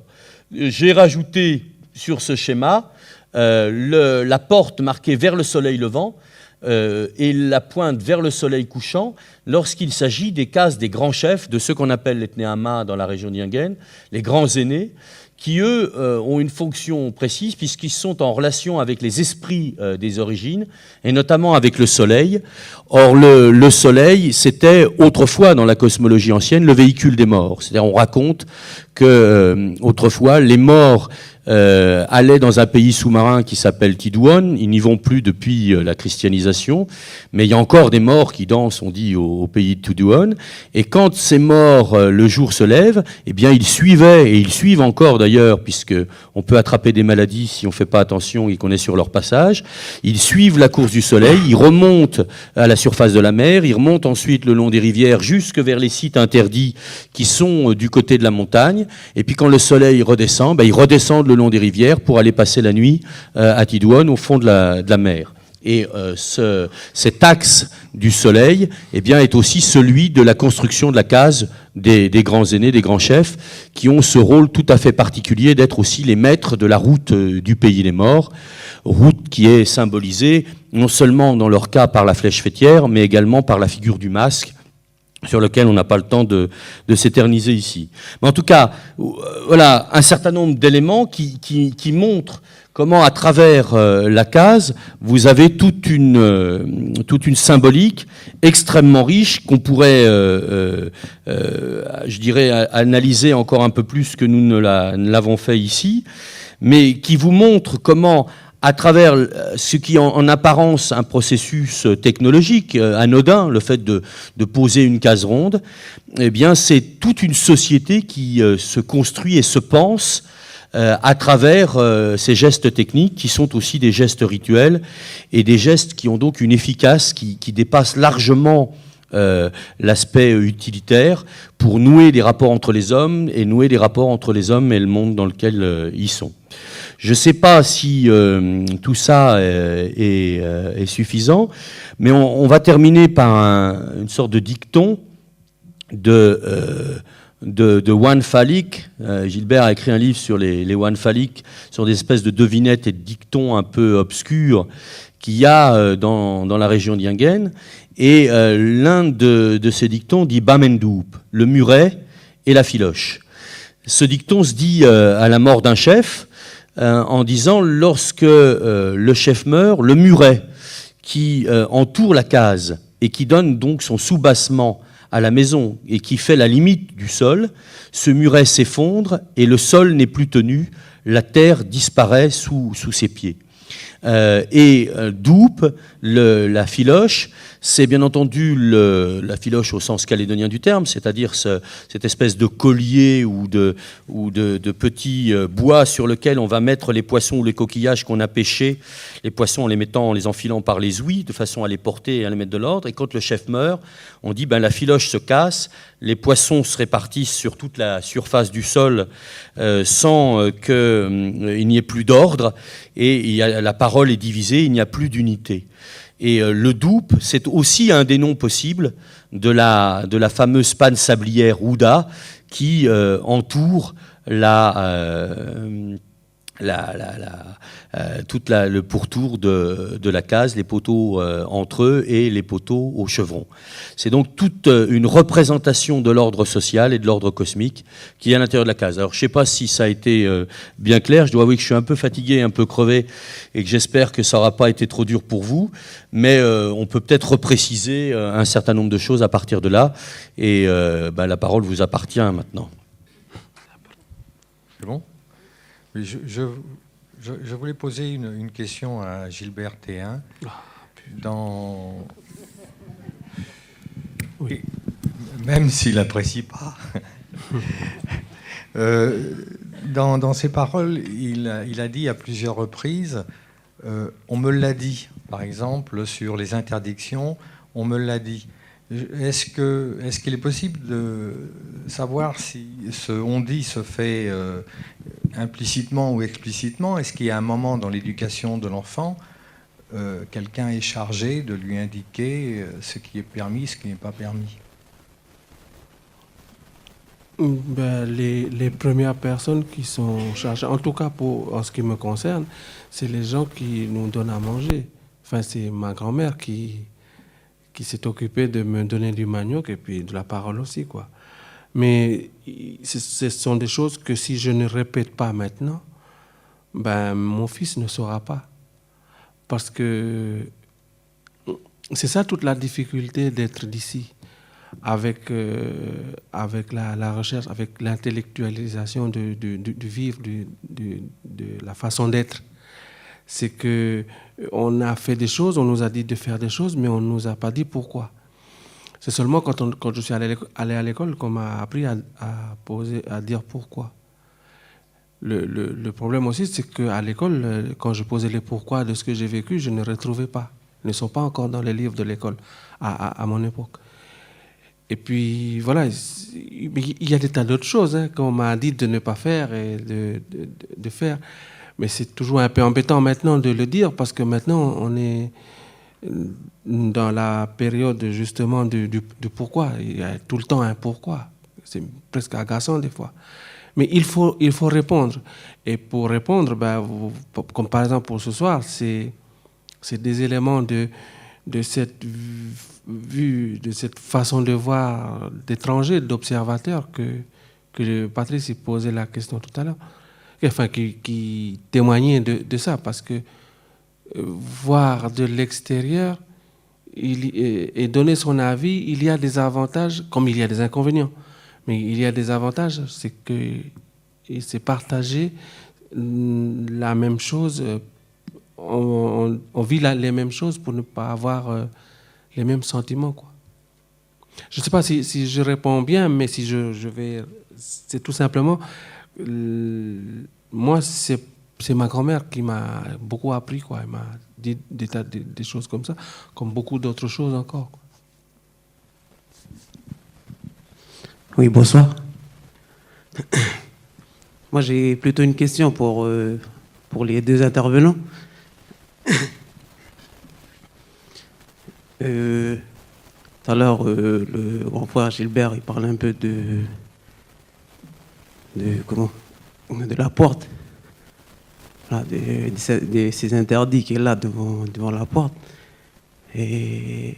J'ai rajouté sur ce schéma la porte marquée vers le soleil levant, et la pointe vers le soleil couchant lorsqu'il s'agit des cases des grands chefs, de ceux qu'on appelle les Tnéama dans la région d'Yingen, les grands aînés, qui eux ont une fonction précise puisqu'ils sont en relation avec les esprits des origines, et notamment avec le soleil. Or le soleil, c'était autrefois dans la cosmologie ancienne le véhicule des morts. C'est-à-dire on raconte que autrefois les morts allaient dans un pays sous-marin qui s'appelle Tidouan. Ils n'y vont plus depuis la christianisation, mais il y a encore des morts qui dansent, on dit, au pays de Tidouan. Et quand ces morts, le jour se lève, eh bien ils suivaient, et ils suivent encore d'ailleurs, puisque on peut attraper des maladies si on ne fait pas attention et qu'on est sur leur passage. Ils suivent la course du soleil, ils remontent à la surface de la mer, ils remontent ensuite le long des rivières jusque vers les sites interdits qui sont du côté de la montagne. Et puis quand le soleil redescend, ils redescendent le long des rivières pour aller passer la nuit à Tidouan, au fond de la mer. Et cet axe du soleil eh bien, est aussi celui de la construction de la case des grands aînés, des grands chefs, qui ont ce rôle tout à fait particulier d'être aussi les maîtres de la route du pays des morts, route qui est symbolisée non seulement dans leur cas par la flèche fêtière, mais également par la figure du masque, sur lequel on n'a pas le temps de s'éterniser ici. Mais en tout cas, voilà un certain nombre d'éléments qui montrent comment, à travers la case, vous avez toute une symbolique extrêmement riche qu'on pourrait, je dirais, analyser encore un peu plus que nous ne l'avons fait ici, mais qui vous montre comment, à travers ce qui est en apparence un processus technologique anodin, le fait de poser une case ronde, eh bien, c'est toute une société qui se construit et se pense à travers ces gestes techniques qui sont aussi des gestes rituels et des gestes qui ont donc une efficace qui dépasse largement l'aspect utilitaire pour nouer des rapports entre les hommes et nouer des rapports entre les hommes et le monde dans lequel ils sont. Je ne sais pas si tout ça est suffisant, mais on va terminer par une sorte de dicton de Juan Falic. Gilbert a écrit un livre sur les Juan Falic, sur des espèces de devinettes et de dictons un peu obscurs qu'il y a dans la région d'Yingen. Et l'un de ces dictons dit « Bamendoup », le muret et la filoche. Ce dicton se dit à la mort d'un chef, en disant lorsque le chef meurt, le muret qui entoure la case et qui donne donc son soubassement à la maison et qui fait la limite du sol, ce muret s'effondre et le sol n'est plus tenu, la terre disparaît sous ses pieds. Doupe, la filoche, c'est bien entendu la filoche au sens calédonien du terme, c'est-à-dire cette espèce de collier ou de petits bois sur lequel on va mettre les poissons ou les coquillages qu'on a pêchés, les poissons en les enfilant par les ouïes, de façon à les porter et à les mettre de l'ordre. Et quand le chef meurt, on dit la filoche se casse, les poissons se répartissent sur toute la surface du sol sans qu'il n'y ait plus d'ordre, et la parole est divisée, il n'y a plus d'unité. Et le doupe, c'est aussi un des noms possibles de la fameuse panne sablière Ouda qui entoure le pourtour de la case, les poteaux entre eux et les poteaux au chevron. C'est donc toute une représentation de l'ordre social et de l'ordre cosmique qui est à l'intérieur de la case. Alors je ne sais pas si ça a été bien clair, je dois avouer que je suis un peu fatigué, un peu crevé, et que j'espère que ça n'aura pas été trop dur pour vous, mais on peut peut-être repréciser un certain nombre de choses à partir de là, et la parole vous appartient maintenant. C'est bon ? Oui, je voulais poser une question à Gilbert Théin. Oui. Même s'il n'apprécie pas. Dans ses paroles, il a dit à plusieurs reprises, on me l'a dit, par exemple, sur les interdictions, on me l'a dit. Est-ce qu'il est possible de savoir si ce on dit se fait implicitement ou explicitement? Est-ce qu'il y a un moment dans l'éducation de l'enfant, quelqu'un est chargé de lui indiquer ce qui est permis, ce qui n'est pas permis? Les premières personnes qui sont chargées, en tout cas en ce qui me concerne, c'est les gens qui nous donnent à manger. Enfin, c'est ma grand-mère qui s'est occupée de me donner du manioc et puis de la parole aussi, quoi. Mais ce sont des choses que si je ne répète pas maintenant, mon fils ne saura pas. Parce que c'est ça toute la difficulté d'être d'ici, avec la recherche, avec l'intellectualisation du vivre, de la façon d'être. C'est qu'on a fait des choses, on nous a dit de faire des choses, mais on ne nous a pas dit pourquoi. C'est seulement quand je suis allé à l'école qu'on m'a appris à dire pourquoi. Le problème aussi, c'est qu'à l'école, quand je posais les pourquoi de ce que j'ai vécu, je ne retrouvais pas. Ils ne sont pas encore dans les livres de l'école à mon époque. Et puis, voilà, il y a des tas d'autres choses qu'on m'a dit de ne pas faire et de faire. Mais c'est toujours un peu embêtant maintenant de le dire parce que maintenant, on est dans la période justement du pourquoi. Il y a tout le temps un pourquoi. C'est presque agaçant des fois. Mais il faut répondre. Et pour répondre, comme par exemple pour ce soir, c'est des éléments de cette vue, de cette façon de voir d'étranger, d'observateur que Patrice posait la question tout à l'heure. Enfin, qui témoignait de ça, parce que voir de l'extérieur et donner son avis, il y a des avantages comme il y a des inconvénients. Mais il y a des avantages, c'est que c'est partager la même chose, on vit les mêmes choses pour ne pas avoir les mêmes sentiments, quoi. Je ne sais pas si je réponds bien, mais si je vais... C'est tout simplement... moi, c'est ma grand-mère qui m'a beaucoup appris, quoi. Elle m'a dit des choses comme ça, comme beaucoup d'autres choses encore, quoi. Oui, bonsoir. Moi, j'ai plutôt une question pour les deux intervenants. Tout à l'heure, le grand frère Gilbert, il parlait un peu de la porte, voilà, de ces interdits qu'il y a là devant la porte. Et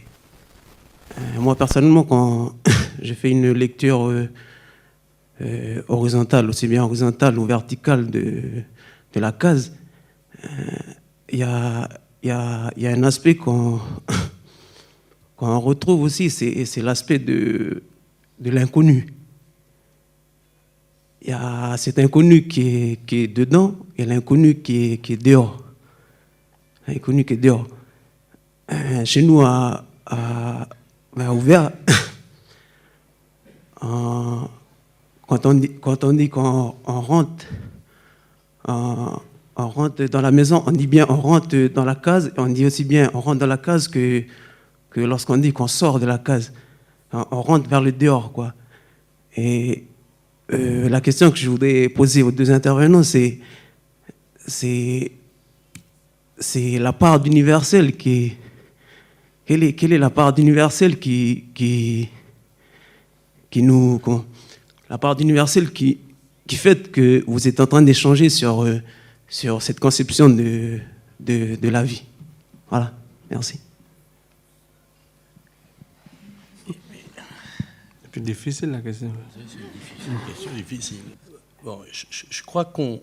moi, personnellement, quand j'ai fait une lecture horizontale, aussi bien horizontale ou verticale de la case, il y a un aspect qu'on retrouve aussi, c'est l'aspect de l'inconnu. Il y a cet inconnu qui est dedans et l'inconnu qui est dehors. L'inconnu qui est dehors. Chez nous, à Ouvert, quand on dit qu'on rentre, on rentre dans la maison, on dit bien on rentre dans la case, et on dit aussi bien on rentre dans la case que lorsqu'on dit qu'on sort de la case. On rentre vers le dehors, quoi. Et la question que je voudrais poser aux deux intervenants, c'est la part d'universel qui... Quelle est la part d'universel qui nous... La part d'universel qui fait que vous êtes en train d'échanger sur cette conception de la vie. Voilà, merci. C'est plus difficile, la question. C'est une question difficile. Bon, je crois qu'on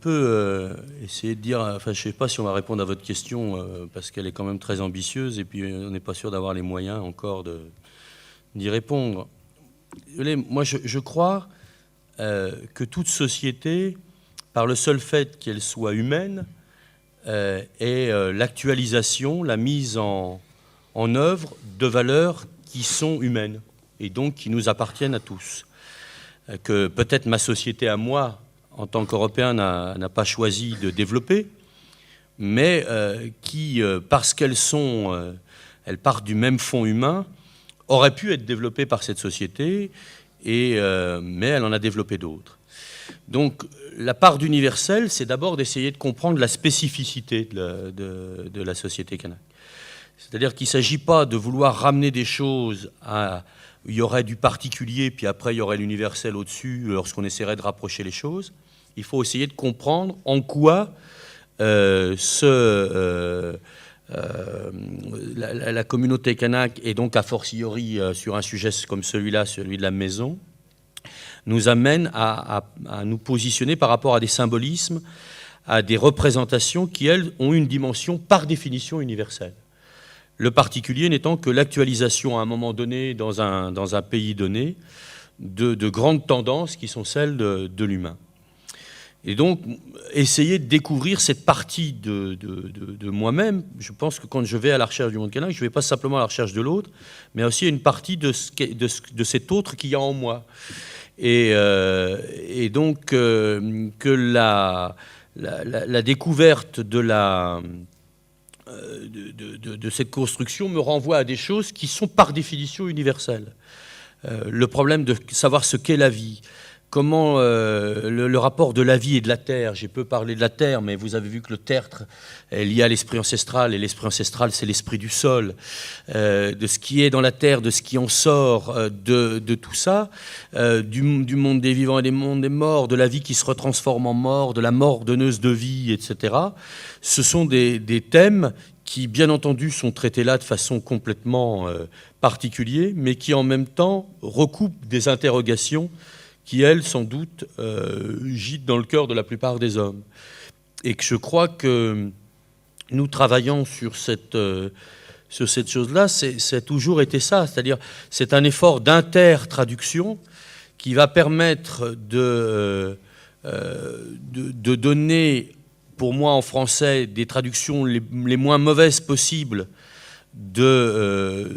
peut essayer de dire... Enfin, je ne sais pas si on va répondre à votre question, parce qu'elle est quand même très ambitieuse, et puis on n'est pas sûr d'avoir les moyens encore d'y répondre. Moi, je crois que toute société, par le seul fait qu'elle soit humaine, est l'actualisation, la mise en œuvre de valeurs qui sont humaines, et donc qui nous appartiennent à tous. Que peut-être ma société à moi, en tant qu'Européen, n'a pas choisi de développer, mais qui, parce qu'elles partent du même fond humain, auraient pu être développées par cette société, mais elle en a développé d'autres. Donc la part d'universel, c'est d'abord d'essayer de comprendre la spécificité de la société kanak. C'est-à-dire qu'il ne s'agit pas de vouloir ramener des choses à... Il y aurait du particulier, puis après il y aurait l'universel au-dessus, lorsqu'on essaierait de rapprocher les choses. Il faut essayer de comprendre en quoi la communauté kanak, et donc a fortiori sur un sujet comme celui-là, celui de la maison, nous amène à nous positionner par rapport à des symbolismes, à des représentations qui, elles, ont une dimension par définition universelle. Le particulier n'étant que l'actualisation à un moment donné, dans un pays donné, de grandes tendances qui sont celles de l'humain. Et donc, essayer de découvrir cette partie de moi-même. Je pense que quand je vais à la recherche du monde kanak, je ne vais pas simplement à la recherche de l'autre, mais aussi une partie de cet autre qu'il y a en moi. Et donc, que la découverte de cette construction me renvoie à des choses qui sont par définition universelles. Le problème de savoir ce qu'est la vie, comment le rapport de la vie et de la terre. J'ai peu parlé de la terre, mais vous avez vu que le tertre est lié à l'esprit ancestral, et l'esprit ancestral, c'est l'esprit du sol, de ce qui est dans la terre, de ce qui en sort, de tout ça, du monde des vivants et des mondes des morts, de la vie qui se retransforme en mort, de la mort donneuse de vie, etc. Ce sont des thèmes qui, bien entendu, sont traités là de façon complètement particulière, mais qui, en même temps, recoupent des interrogations qui, elles, sans doute, gîtent dans le cœur de la plupart des hommes. Et que je crois que nous travaillons sur cette chose-là, c'est toujours été ça. C'est-à-dire, c'est un effort d'inter-traduction qui va permettre de donner, pour moi, en français, des traductions les moins mauvaises possibles de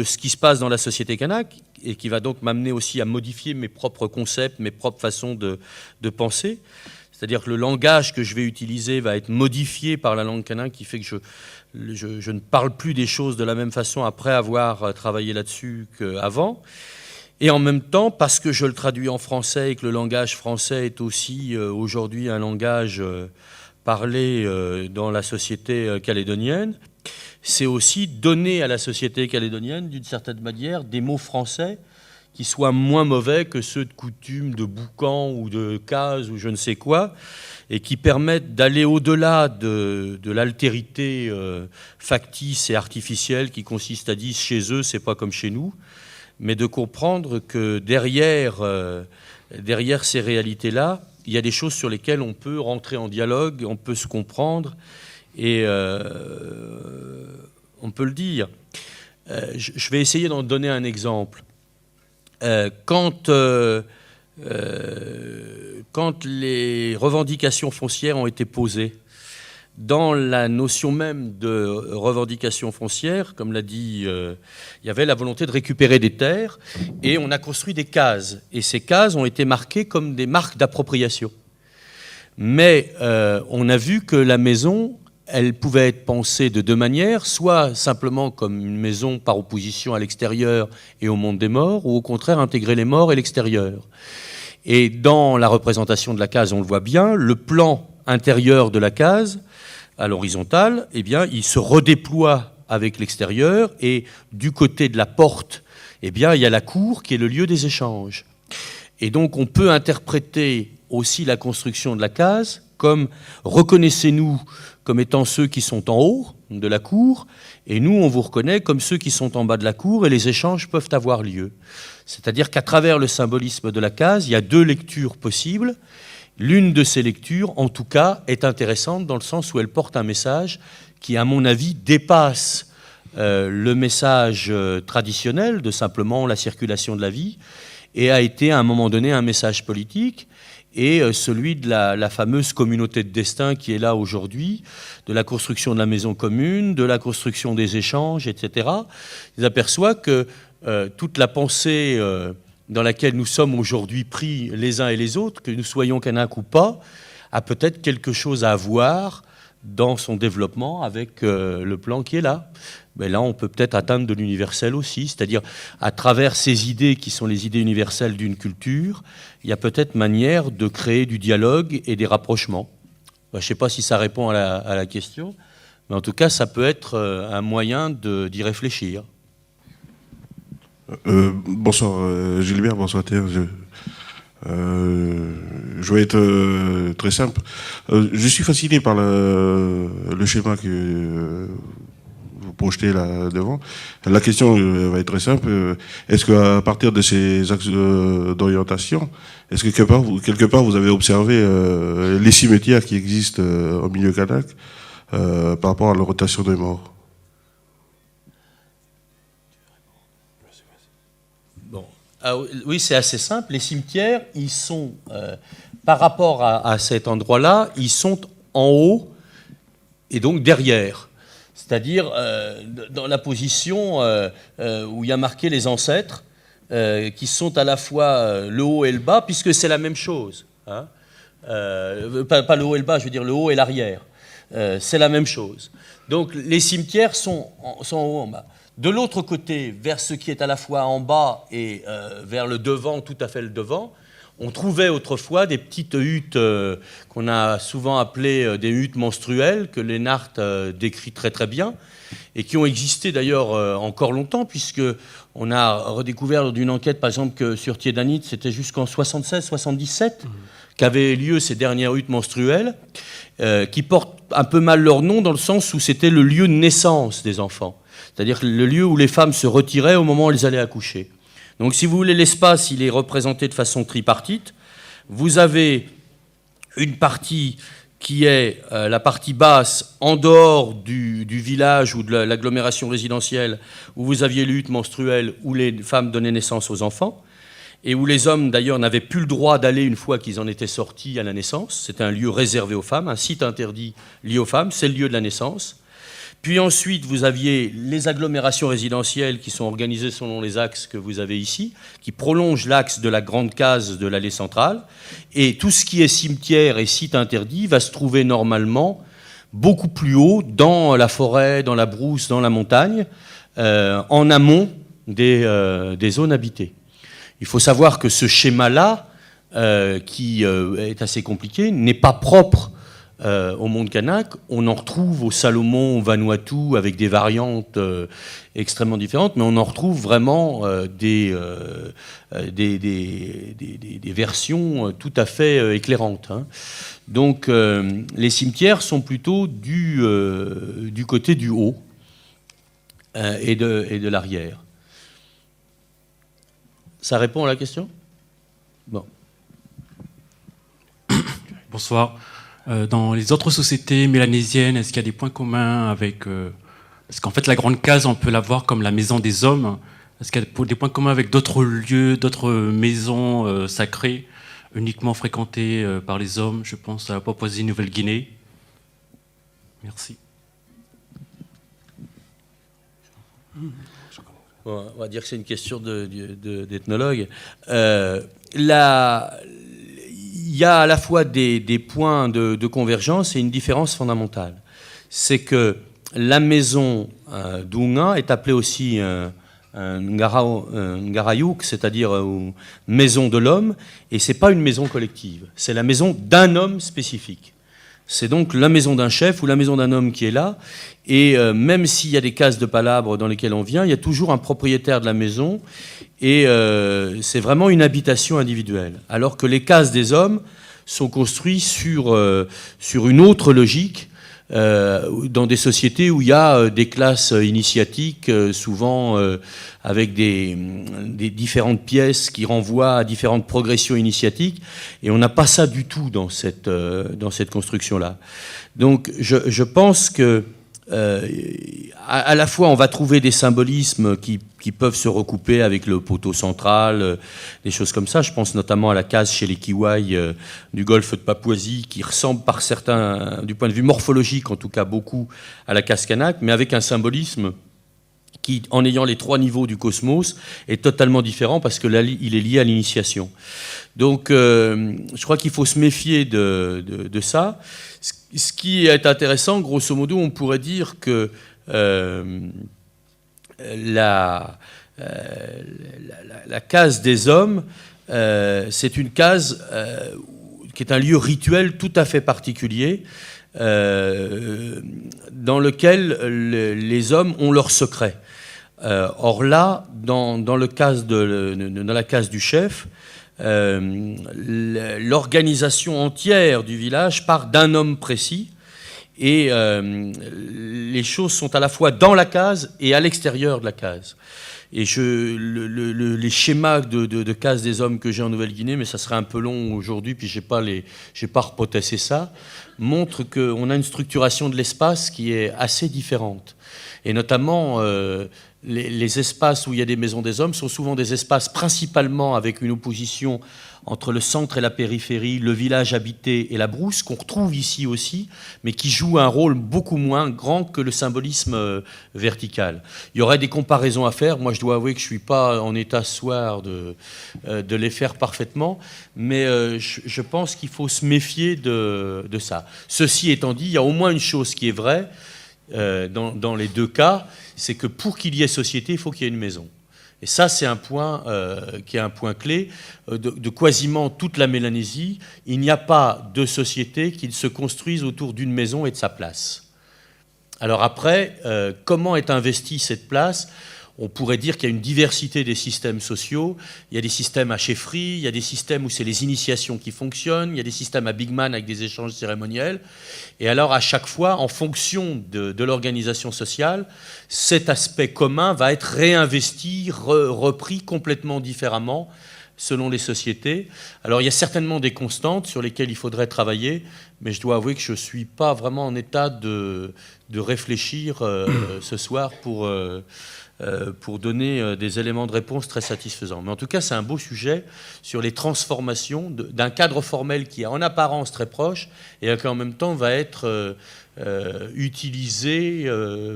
ce qui se passe dans la société kanak, et qui va donc m'amener aussi à modifier mes propres concepts, mes propres façons de penser. C'est-à-dire que le langage que je vais utiliser va être modifié par la langue kanak, qui fait que je ne parle plus des choses de la même façon après avoir travaillé là-dessus qu'avant. Et en même temps, parce que je le traduis en français et que le langage français est aussi aujourd'hui un langage parlé dans la société calédonienne, c'est aussi donner à la société calédonienne, d'une certaine manière, des mots français qui soient moins mauvais que ceux de coutume, de boucan ou de case ou je ne sais quoi, et qui permettent d'aller au-delà de l'altérité factice et artificielle qui consiste à dire chez eux, c'est pas comme chez nous, mais de comprendre que derrière ces réalités-là, il y a des choses sur lesquelles on peut rentrer en dialogue, on peut se comprendre, et on peut le dire. Je vais essayer d'en donner un exemple. Quand les revendications foncières ont été posées, dans la notion même de revendication foncière, comme l'a dit, il y avait la volonté de récupérer des terres, et on a construit des cases. Et ces cases ont été marquées comme des marques d'appropriation. Mais on a vu que la maison, elle pouvait être pensée de deux manières, soit simplement comme une maison par opposition à l'extérieur et au monde des morts, ou au contraire intégrer les morts et l'extérieur. Et dans la représentation de la case, on le voit bien, le plan intérieur de la case, à l'horizontale, eh bien, il se redéploie avec l'extérieur, et du côté de la porte, eh bien, il y a la cour qui est le lieu des échanges. Et donc on peut interpréter aussi la construction de la case comme reconnaissez-nous comme étant ceux qui sont en haut de la cour, et nous, on vous reconnaît comme ceux qui sont en bas de la cour, et les échanges peuvent avoir lieu. C'est-à-dire qu'à travers le symbolisme de la case, il y a deux lectures possibles. L'une de ces lectures, en tout cas, est intéressante dans le sens où elle porte un message qui, à mon avis, dépasse le message traditionnel de simplement la circulation de la vie, et a été à un moment donné un message politique, et celui de la fameuse communauté de destin qui est là aujourd'hui, de la construction de la maison commune, de la construction des échanges, etc. Ils aperçoivent que toute la pensée dans laquelle nous sommes aujourd'hui pris les uns et les autres, que nous soyons kanak ou pas, a peut-être quelque chose à voir dans son développement avec le plan qui est là. Mais là, on peut peut-être atteindre de l'universel aussi, c'est-à-dire à travers ces idées qui sont les idées universelles d'une culture, il y a peut-être manière de créer du dialogue et des rapprochements. Je ne sais pas si ça répond à la question, mais en tout cas, ça peut être un moyen d'y réfléchir. Bonsoir Gilbert, bonsoir Théa. Je vais être très simple. Je suis fasciné par le schéma que vous projetez là devant. La question va être très simple. Est-ce qu'à partir de ces axes d'orientation, est-ce que quelque part vous avez observé les cimetières qui existent au milieu kanak par rapport à la rotation des morts? Ah oui, c'est assez simple. Les cimetières, ils sont, par rapport à cet endroit-là, ils sont en haut et donc derrière. C'est-à-dire dans la position où il y a marqué les ancêtres, qui sont à la fois le haut et le bas, puisque c'est la même chose. Hein. Pas le haut et le bas, je veux dire le haut et l'arrière. C'est la même chose. Donc les cimetières sont en haut, en bas. De l'autre côté, vers ce qui est à la fois en bas et vers le devant, tout à fait le devant, on trouvait autrefois des petites huttes qu'on a souvent appelées des huttes menstruelles, que Lénart décrit très très bien, et qui ont existé d'ailleurs encore longtemps, puisqu'on a redécouvert lors d'une enquête, par exemple, que sur Tiedanit, c'était jusqu'en 76-77 qu'avaient lieu ces dernières huttes menstruelles, qui portent un peu mal leur nom dans le sens où c'était le lieu de naissance des enfants, c'est-à-dire le lieu où les femmes se retiraient au moment où elles allaient accoucher. Donc si vous voulez, l'espace, il est représenté de façon tripartite. Vous avez une partie qui est la partie basse, en dehors du village ou de l'agglomération résidentielle, où vous aviez les huttes menstruelles, où les femmes donnaient naissance aux enfants, et où les hommes, d'ailleurs, n'avaient plus le droit d'aller une fois qu'ils en étaient sortis à la naissance. C'était un lieu réservé aux femmes, un site interdit lié aux femmes, c'est le lieu de la naissance. Puis ensuite, vous aviez les agglomérations résidentielles qui sont organisées selon les axes que vous avez ici, qui prolongent l'axe de la grande case de l'allée centrale. Et tout ce qui est cimetière et site interdit va se trouver normalement beaucoup plus haut, dans la forêt, dans la brousse, dans la montagne, en amont des zones habitées. Il faut savoir que ce schéma-là, qui est assez compliqué, n'est pas propre au monde kanak. On en retrouve au Salomon, au Vanuatu, avec des variantes extrêmement différentes, mais on en retrouve vraiment des versions tout à fait éclairantes. Hein. Donc les cimetières sont plutôt du côté du haut et de l'arrière. Ça répond à la question ? Bon. Bonsoir. Dans les autres sociétés mélanésiennes, est-ce qu'il y a des points communs avec... Parce qu'en fait, la grande case, on peut la voir comme la maison des hommes. Est-ce qu'il y a des points communs avec d'autres lieux, d'autres maisons sacrées, uniquement fréquentées par les hommes? Je pense à la Papouasie-Nouvelle-Guinée. Merci. Bon, on va dire que c'est une question d'ethnologue. Il y a à la fois des points de convergence et une différence fondamentale. C'est que la maison d'Ounga est appelée aussi un Ngarayouk, c'est-à-dire maison de l'homme, et ce n'est pas une maison collective, c'est la maison d'un homme spécifique. C'est donc la maison d'un chef ou la maison d'un homme qui est là, et même s'il y a des cases de palabres dans lesquelles on vient, il y a toujours un propriétaire de la maison, et c'est vraiment une habitation individuelle. Alors que les cases des hommes sont construites sur une autre logique, dans des sociétés où il y a des classes initiatiques, souvent avec des différentes pièces qui renvoient à différentes progressions initiatiques, et on n'a pas ça du tout dans cette construction-là. Donc je pense que à la fois on va trouver des symbolismes qui peuvent se recouper avec le poteau central, des choses comme ça. Je pense notamment à la case chez les Kiwai du golfe de Papouasie, qui ressemble par certains, du point de vue morphologique en tout cas beaucoup, à la case kanak, mais avec un symbolisme qui, en ayant les 3 niveaux du cosmos, est totalement différent parce que là, il est lié à l'initiation. Donc je crois qu'il faut se méfier de ça. Ce qui est intéressant, grosso modo, on pourrait dire que la case des hommes, c'est une case qui est un lieu rituel tout à fait particulier, dans lequel les hommes ont leurs secrets. Or là, dans la case du chef, l'organisation entière du village part d'un homme précis, et les choses sont à la fois dans la case et à l'extérieur de la case. Et les schémas de case des hommes que j'ai en Nouvelle-Guinée, mais ça serait un peu long aujourd'hui, puis j'ai pas repotassé ça, montrent qu'on a une structuration de l'espace qui est assez différente. Et notamment, les espaces où il y a des maisons des hommes sont souvent des espaces principalement avec une opposition entre le centre et la périphérie, le village habité et la brousse, qu'on retrouve ici aussi, mais qui joue un rôle beaucoup moins grand que le symbolisme vertical. Il y aurait des comparaisons à faire. Moi, je dois avouer que je ne suis pas en état ce soir de les faire parfaitement, mais je pense qu'il faut se méfier de ça. Ceci étant dit, il y a au moins une chose qui est vraie, dans les deux cas, c'est que pour qu'il y ait société, il faut qu'il y ait une maison. Et ça, c'est un point qui est un point clé de quasiment toute la Mélanésie. Il n'y a pas de société qui se construise autour d'une maison et de sa place. Alors après, comment est investie cette place ? On pourrait dire qu'il y a une diversité des systèmes sociaux. Il y a des systèmes à chefferie, il y a des systèmes où c'est les initiations qui fonctionnent, il y a des systèmes à big man avec des échanges cérémoniels. Et alors, à chaque fois, en fonction de l'organisation sociale, cet aspect commun va être réinvesti, repris complètement différemment selon les sociétés. Alors, il y a certainement des constantes sur lesquelles il faudrait travailler, mais je dois avouer que je ne suis pas vraiment en état de réfléchir ce soir pour donner des éléments de réponse très satisfaisants. Mais en tout cas, c'est un beau sujet sur les transformations d'un cadre formel qui est en apparence très proche et qui en même temps va être utilisé,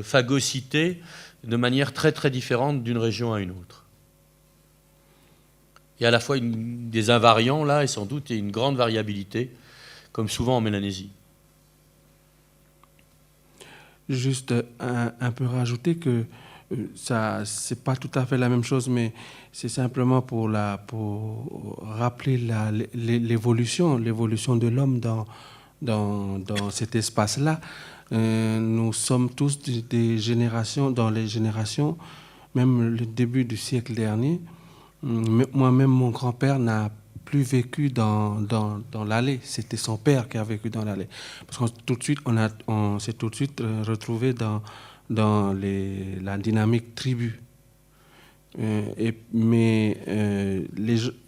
phagocyté de manière très très différente d'une région à une autre. Il y a à la fois des invariants là et sans doute une grande variabilité, comme souvent en Mélanésie. Juste un peu rajouter que ça, c'est pas tout à fait la même chose, mais c'est simplement pour rappeler l'évolution de l'homme dans cet espace-là. Nous sommes tous des générations, dans les générations, même le début du siècle dernier. Moi-même, mon grand-père n'a plus vécu dans l'allée. C'était son père qui a vécu dans l'allée. Parce qu'on tout de suite, on s'est tout de suite retrouvé dans la dynamique tribu.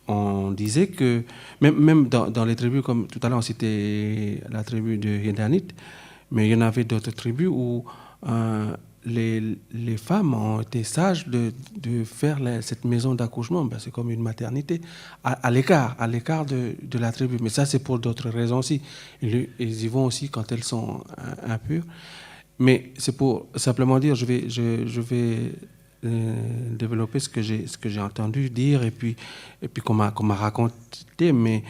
On disait que, même dans les tribus, comme tout à l'heure on citait la tribu de Hédanit, mais il y en avait d'autres tribus où les femmes ont été sages de faire cette maison d'accouchement. Ben, c'est comme une maternité, à l'écart de la tribu. Mais ça, c'est pour d'autres raisons aussi. Ils y vont aussi quand elles sont impures. Mais c'est pour simplement dire, je vais développer ce que j'ai entendu dire et puis qu'on m'a raconté, mais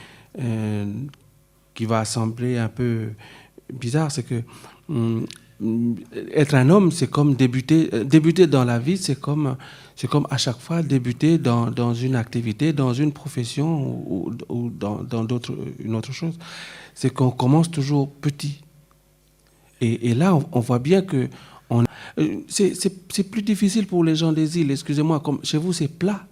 qui va sembler un peu bizarre, c'est que être un homme, c'est comme débuter dans la vie, c'est comme à chaque fois débuter dans une activité, dans une profession ou dans une autre chose. C'est qu'on commence toujours petit. Et là, on voit bien que c'est plus difficile pour les gens des îles. Excusez-moi, comme chez vous, c'est plat.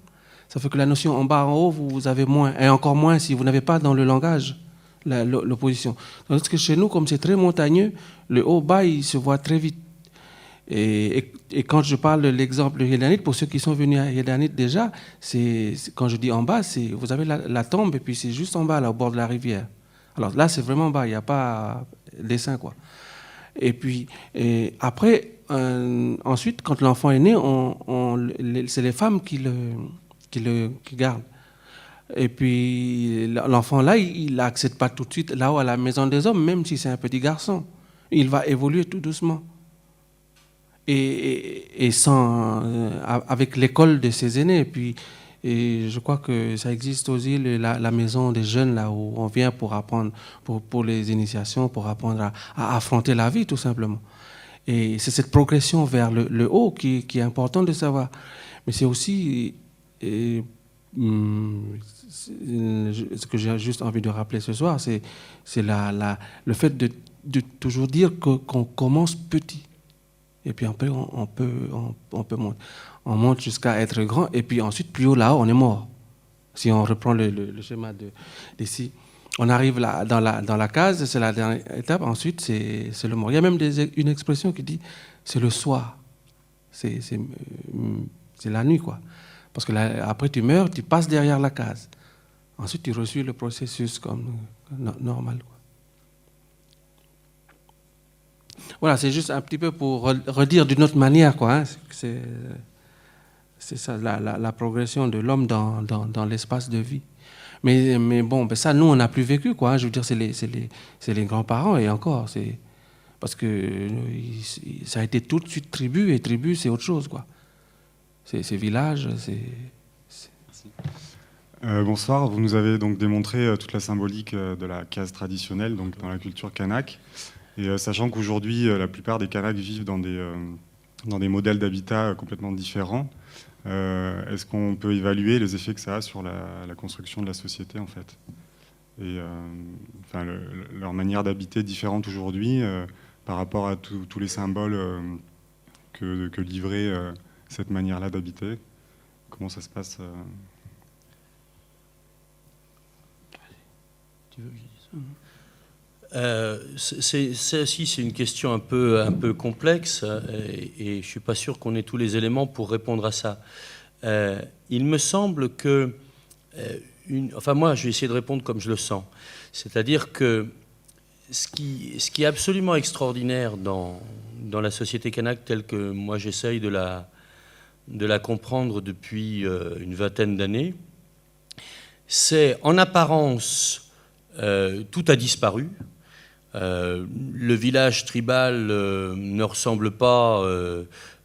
Ça fait que la notion en bas, en haut, vous avez moins. Et encore moins si vous n'avez pas dans le langage l'opposition. Tandis que chez nous, comme c'est très montagneux, le haut-bas, il se voit très vite. Et quand je parle de l'exemple de Hédanit, pour ceux qui sont venus à Hédanit déjà, quand je dis en bas, vous avez la tombe et puis c'est juste en bas, là, au bord de la rivière. Alors là, c'est vraiment bas, il n'y a pas dessin, quoi. Et puis, après, ensuite, quand l'enfant est né, c'est les femmes qui gardent. Et puis, l'enfant, là, il n'accède pas tout de suite là-haut à la maison des hommes, même si c'est un petit garçon. Il va évoluer tout doucement. Et avec l'école de ses aînés. Et je crois que ça existe aussi, la maison des jeunes, là où on vient pour apprendre, pour les initiations, pour apprendre à affronter la vie, tout simplement. Et c'est cette progression vers le haut qui est important de savoir. Mais c'est aussi ce que j'ai juste envie de rappeler ce soir, c'est le fait de toujours dire qu'on commence petit. Et puis après, on peut monter. On monte jusqu'à être grand, et puis ensuite, plus haut là-haut, on est mort. Si on reprend le schéma d'ici, on arrive là, dans la case, c'est la dernière étape, ensuite, c'est le mort. Il y a même une expression qui dit, c'est le soir. C'est la nuit, quoi. Parce que là, après, tu meurs, tu passes derrière la case. Ensuite, tu reçus le processus comme normal, quoi. Voilà, c'est juste un petit peu pour redire d'une autre manière, quoi. Hein. C'est ça, la progression de l'homme dans l'espace de vie. Mais bon, ben ça, nous, on n'a plus vécu, quoi. Hein. Je veux dire, c'est les grands-parents, et encore, parce que ça a été tout de suite tribu, et tribu, c'est autre chose, quoi. C'est village, Bonsoir, vous nous avez donc démontré toute la symbolique de la case traditionnelle, donc dans la culture kanak. Et sachant qu'aujourd'hui, la plupart des Kanaks vivent dans des modèles d'habitat complètement différents, est-ce qu'on peut évaluer les effets que ça a sur la construction de la société, en fait? Et enfin, leur manière d'habiter différente aujourd'hui par rapport à tous les symboles que livrait cette manière-là d'habiter. Comment ça se passe Tu veux que je dise ça? C'est une question un peu complexe et je ne suis pas sûr qu'on ait tous les éléments pour répondre à ça. Il me semble que... enfin moi, je vais essayer de répondre comme je le sens. C'est-à-dire que ce qui est absolument extraordinaire dans la société kanak telle que moi j'essaye de la comprendre depuis une vingtaine d'années, c'est en apparence, tout a disparu. Le village tribal ne ressemble pas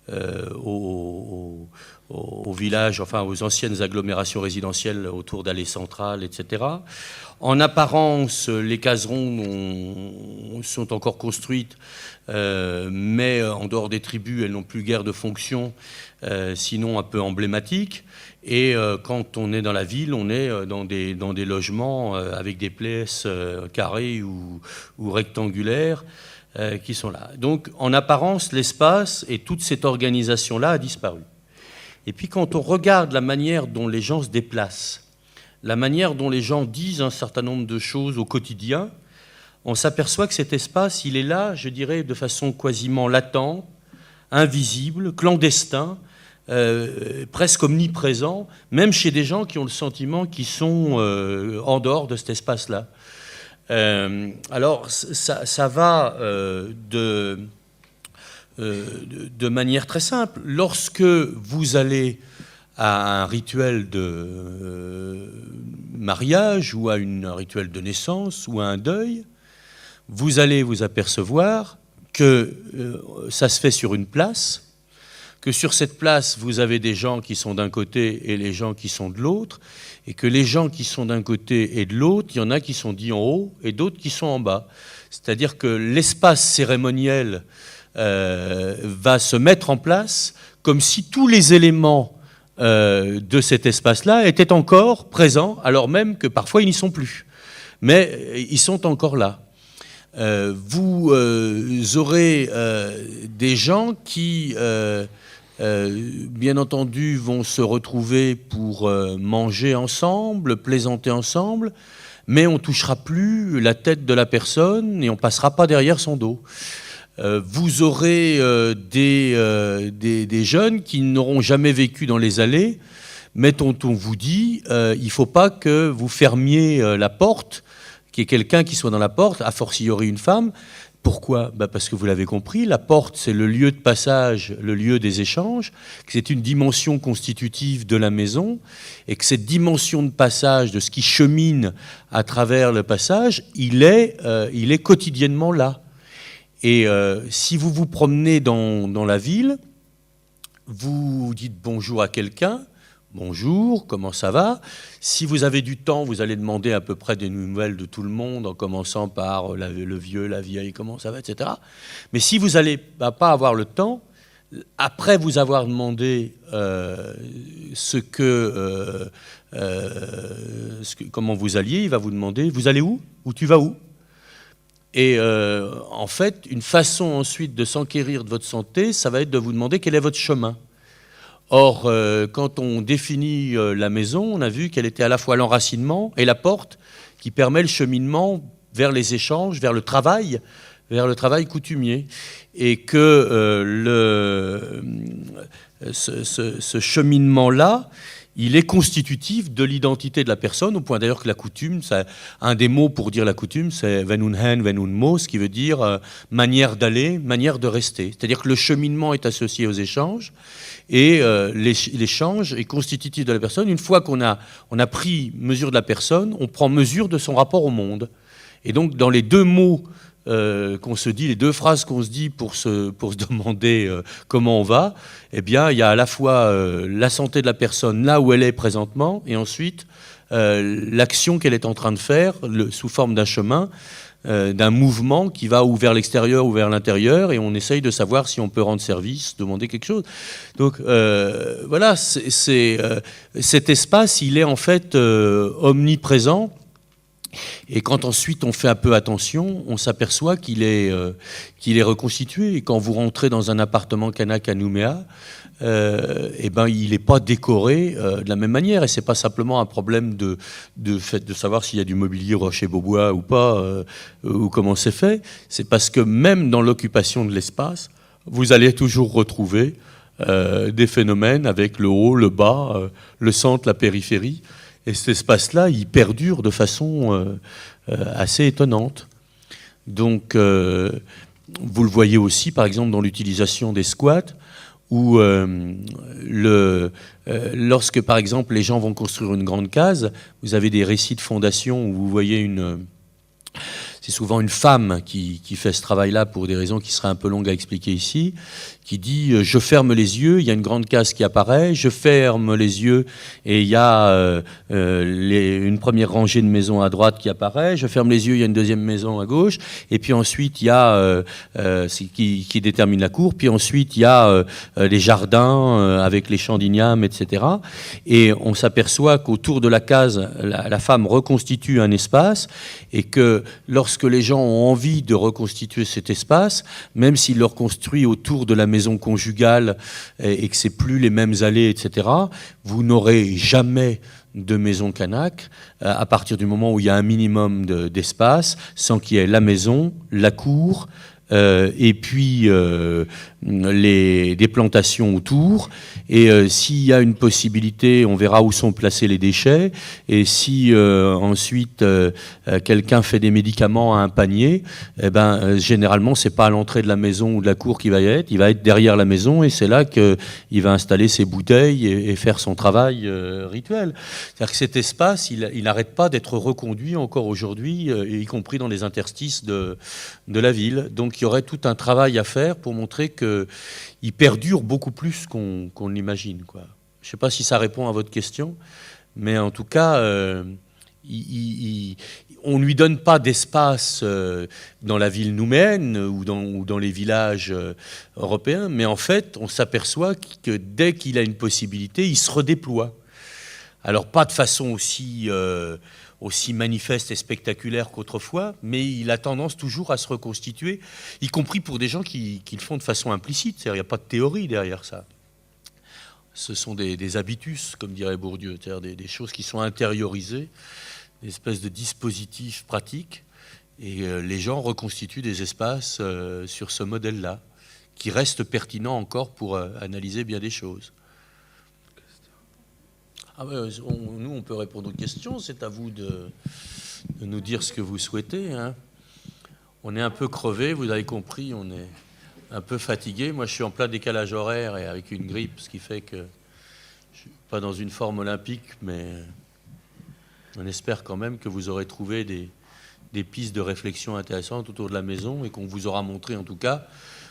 au village, enfin aux anciennes agglomérations résidentielles autour d'allées centrales, etc. En apparence, les caserons sont encore construites, mais en dehors des tribus, elles n'ont plus guère de fonction, sinon un peu emblématique. Et quand on est dans la ville, on est dans des logements avec des places carrées ou rectangulaires qui sont là. Donc, en apparence, l'espace et toute cette organisation-là a disparu. Et puis, quand on regarde la manière dont les gens se déplacent, la manière dont les gens disent un certain nombre de choses au quotidien, on s'aperçoit que cet espace, il est là, je dirais, de façon quasiment latente, invisible, clandestin, presque omniprésent, même chez des gens qui ont le sentiment qu'ils sont en dehors de cet espace-là. Alors, ça va de manière très simple. Lorsque vous allez à un rituel de mariage ou à un rituel de naissance ou à un deuil, vous allez vous apercevoir que ça se fait sur une place, que sur cette place, vous avez des gens qui sont d'un côté et les gens qui sont de l'autre, et que les gens qui sont d'un côté et de l'autre, il y en a qui sont dits en haut et d'autres qui sont en bas. C'est-à-dire que l'espace cérémoniel va se mettre en place comme si tous les éléments de cet espace-là étaient encore présents, alors même que parfois ils n'y sont plus. Mais ils sont encore là. Vous aurez des gens qui, bien entendu, vont se retrouver pour manger ensemble, plaisanter ensemble, mais on ne touchera plus la tête de la personne et on ne passera pas derrière son dos. Vous aurez des jeunes qui n'auront jamais vécu dans les allées, mais dont on vous dit il ne faut pas que vous fermiez la porte, qu'il y ait quelqu'un qui soit dans la porte, a fortiori une femme. Pourquoi ? Parce que vous l'avez compris, la porte, c'est le lieu de passage, le lieu des échanges, que c'est une dimension constitutive de la maison, et que cette dimension de passage, de ce qui chemine à travers le passage, il est quotidiennement là. Et si vous vous promenez dans la ville, vous dites bonjour à quelqu'un, bonjour, comment ça va ? Si vous avez du temps, vous allez demander à peu près des nouvelles de tout le monde, en commençant par le vieux, la vieille, comment ça va, etc. Mais si vous n'allez pas avoir le temps, après vous avoir demandé comment vous alliez, il va vous demander, vous allez où ? Ou tu vas où ? Et en fait, une façon ensuite de s'enquérir de votre santé, ça va être de vous demander quel est votre chemin. Or, quand on définit la maison, on a vu qu'elle était à la fois l'enracinement et la porte qui permet le cheminement vers les échanges, vers le travail coutumier. Et que ce cheminement-là, il est constitutif de l'identité de la personne, au point d'ailleurs que la coutume, un des mots pour dire la coutume, c'est venun hen, venun mo, ce qui veut dire manière d'aller, manière de rester. C'est-à-dire que le cheminement est associé aux échanges, et l'échange est constitutif de la personne. Une fois qu'on a pris mesure de la personne, on prend mesure de son rapport au monde. Et donc, dans les deux mots qu'on se dit, les deux phrases qu'on se dit pour se demander comment on va, eh bien, il y a à la fois la santé de la personne là où elle est présentement, et ensuite l'action qu'elle est en train de faire sous forme d'un chemin d'un mouvement qui va ou vers l'extérieur ou vers l'intérieur, et on essaye de savoir si on peut rendre service, demander quelque chose. Donc voilà, cet espace, il est en fait omniprésent. Et quand ensuite on fait un peu attention, on s'aperçoit qu'il est reconstitué. Et quand vous rentrez dans un appartement kanak à Nouméa, eh ben, il n'est pas décoré de la même manière. Et ce n'est pas simplement un problème de savoir s'il y a du mobilier Rocher-Beaubois ou pas, ou comment c'est fait. C'est parce que même dans l'occupation de l'espace, vous allez toujours retrouver des phénomènes avec le haut, le bas, le centre, la périphérie. Et cet espace-là, il perdure de façon assez étonnante. Donc, vous le voyez aussi, par exemple, dans l'utilisation des squats, où lorsque, par exemple, les gens vont construire une grande case, vous avez des récits de fondation où vous voyez c'est souvent une femme qui fait ce travail-là pour des raisons qui seraient un peu longues à expliquer ici, qui dit « je ferme les yeux, il y a une grande case qui apparaît, je ferme les yeux et il y a une première rangée de maisons à droite qui apparaît, je ferme les yeux, il y a une deuxième maison à gauche, et puis ensuite il y a qui détermine la cour, puis ensuite il y a les jardins avec les champs d'igname, etc. Et on s'aperçoit qu'autour de la case, la femme reconstitue un espace, et que lorsque les gens ont envie de reconstituer cet espace, même s'ils le reconstruisent autour de la maison conjugale et que c'est plus les mêmes allées, etc., vous n'aurez jamais de maison kanak à partir du moment où il y a un minimum d'espace, sans qu'il y ait la maison, la cour, et puis des plantations autour. Et s'il y a une possibilité, on verra où sont placés les déchets. Et si ensuite quelqu'un fait des médicaments à un panier, eh ben, généralement, c'est pas à l'entrée de la maison ou de la cour qu'il va y être. Il va être derrière la maison, et c'est là qu'il va installer ses bouteilles et faire son travail rituel. C'est-à-dire que cet espace, il n'arrête pas d'être reconduit encore aujourd'hui, y compris dans les interstices de la ville. Donc il y aurait tout un travail à faire pour montrer qu'il perdure beaucoup plus qu'on l'imagine, quoi. Je ne sais pas si ça répond à votre question, mais en tout cas, on ne lui donne pas d'espace dans la ville nouméenne ou dans les villages européens, mais en fait, on s'aperçoit que dès qu'il a une possibilité, il se redéploie. Alors, pas de façon aussi manifeste et spectaculaire qu'autrefois, mais il a tendance toujours à se reconstituer, y compris pour des gens qui le font de façon implicite. C'est-à-dire, il n'y a pas de théorie derrière ça. Ce sont des habitus, comme dirait Bourdieu, c'est-à-dire des choses qui sont intériorisées, des espèces de dispositifs pratiques, et les gens reconstituent des espaces sur ce modèle-là, qui reste pertinent encore pour analyser bien des choses. Ah ouais, nous, on peut répondre aux questions. C'est à vous de nous dire ce que vous souhaitez, hein. On est un peu crevé, vous avez compris, on est un peu fatigué. Moi, je suis en plein décalage horaire et avec une grippe, ce qui fait que je ne suis pas dans une forme olympique, mais on espère quand même que vous aurez trouvé des pistes de réflexion intéressantes autour de la maison, et qu'on vous aura montré, en tout cas,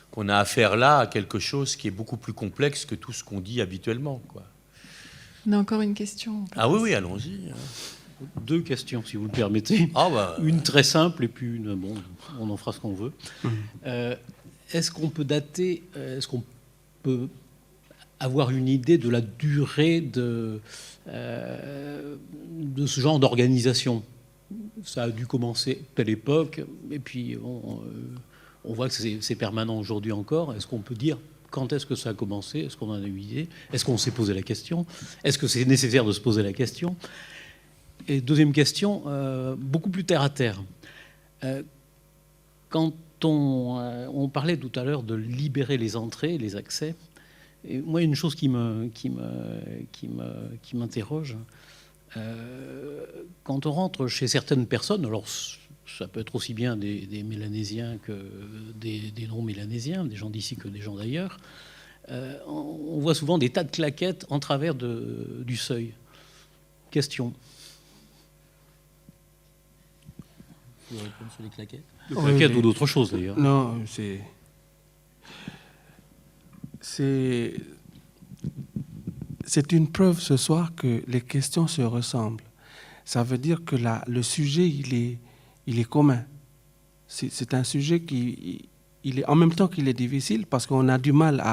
qu'on a affaire là à quelque chose qui est beaucoup plus complexe que tout ce qu'on dit habituellement, quoi. On a encore une question. Ah oui, allons-y. Deux questions, si vous le permettez. Ah bah, une très simple et puis une, bon, on en fera ce qu'on veut. Est-ce qu'on peut dater, est-ce qu'on peut avoir une idée de la durée de ce genre d'organisation? Ça a dû commencer à telle époque, et puis on voit que c'est permanent aujourd'hui encore. Est-ce qu'on peut dire quand est-ce que ça a commencé? Est-ce qu'on en a eu idée? Est-ce qu'on s'est posé la question? Est-ce que c'est nécessaire de se poser la question? Et deuxième question, beaucoup plus terre à terre. Quand on parlait tout à l'heure de libérer les entrées, les accès, et moi, une chose qui m'interroge, quand on rentre chez certaines personnes, alors ça peut être aussi bien des Mélanésiens que des non-Mélanésiens, des gens d'ici que des gens d'ailleurs, on voit souvent des tas de claquettes en travers du seuil. Question. vous voulez répondre sur les claquettes? De claquettes ou d'autres choses d'ailleurs. Non, c'est une preuve ce soir que les questions se ressemblent. Ça veut dire que le sujet, il est commun. c'est un sujet qui, il est, en même temps qu'il est difficile, parce qu'on a du mal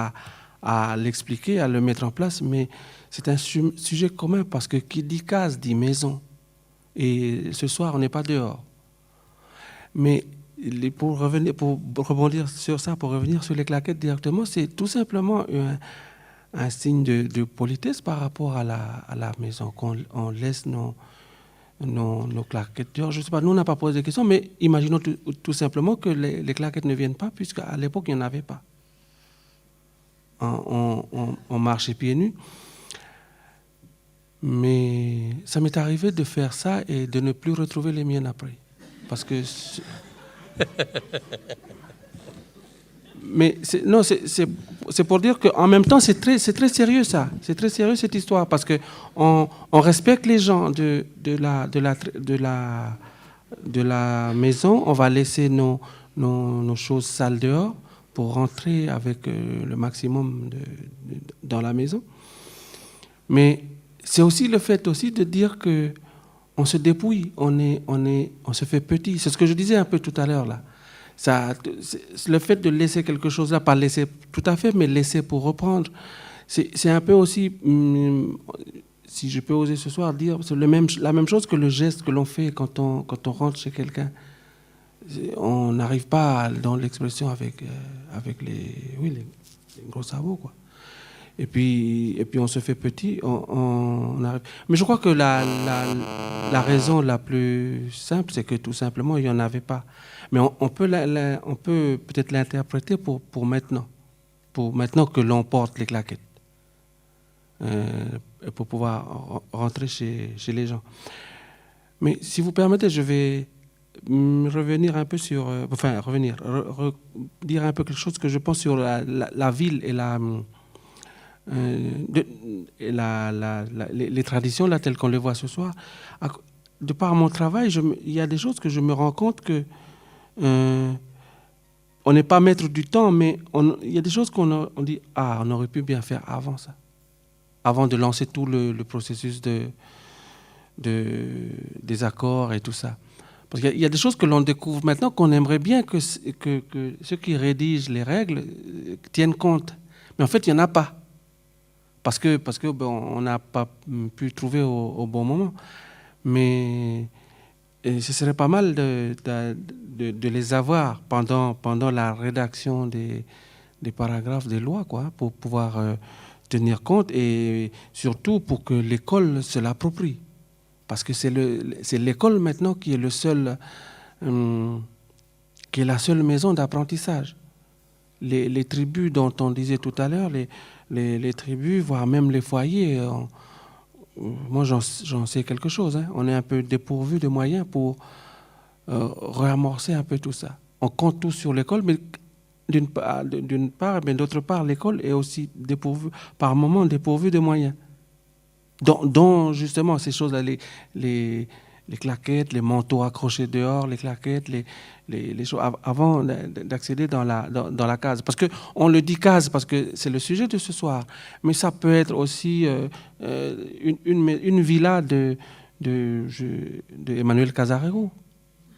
à l'expliquer, à le mettre en place, mais c'est un sujet commun, parce que qui dit case dit maison. Et ce soir, on n'est pas dehors. Mais pour rebondir sur ça, pour revenir sur les claquettes directement, c'est tout simplement un signe de politesse par rapport à la maison, qu'on laisse nos claquettes dehors. Je ne sais pas, nous on n'a pas posé de questions, mais imaginons tout simplement que les claquettes ne viennent pas, puisqu'à l'époque, il n'y en avait pas. On marchait pieds nus. Mais ça m'est arrivé de faire ça et de ne plus retrouver les miennes après. Parce que... Mais c'est pour dire qu'en même temps, c'est très sérieux ça. C'est très sérieux cette histoire, parce qu'on respecte les gens de la maison. On va laisser nos choses sales dehors pour rentrer avec le maximum dans la maison. Mais c'est aussi le fait aussi de dire que on se dépouille, on se fait petit. C'est ce que je disais un peu tout à l'heure là. Le fait de laisser quelque chose là, pas laisser tout à fait, mais laisser pour reprendre, c'est un peu aussi, si je peux oser ce soir dire, c'est la même chose que le geste que l'on fait quand on rentre chez quelqu'un. On n'arrive pas dans l'expression avec les gros sabots, quoi. Et puis on se fait petit, on arrive. Mais je crois que la raison la plus simple, c'est que tout simplement, il n'y en avait pas. Mais on peut peut-être l'interpréter pour maintenant que l'on porte les claquettes, pour pouvoir rentrer chez les gens. Mais si vous permettez, je vais revenir un peu sur... dire un peu quelque chose que je pense sur la ville et les traditions là, telles qu'on les voit ce soir. De par mon travail, il y a des choses que je me rends compte que on n'est pas maître du temps, mais il y a des choses qu'on dit, on aurait pu bien faire avant ça, avant de lancer tout le processus des accords et tout ça. Parce qu'il y a des choses que l'on découvre maintenant qu'on aimerait bien que ceux qui rédigent les règles tiennent compte. Mais en fait, il n'y en a pas. Parce que on n'a pas pu trouver au bon moment. Mais ce serait pas mal de les avoir pendant la rédaction des paragraphes des lois, quoi, pour pouvoir tenir compte, et surtout pour que l'école se l'approprie. Parce que c'est l'école maintenant qui est qui est la seule maison d'apprentissage. Les tribus dont on disait tout à l'heure, les tribus, voire même les foyers, moi j'en sais quelque chose. Hein. On est un peu dépourvu de moyens pour réamorcer un peu tout ça. On compte tout sur l'école, mais d'une part, mais d'autre part, l'école est aussi par moments dépourvue de moyens. Dont justement ces choses-là, les claquettes, les manteaux accrochés dehors, les claquettes, les choses, avant d'accéder dans la case. Parce qu'on le dit case, parce que c'est le sujet de ce soir, mais ça peut être aussi une villa de Emmanuel Casarero,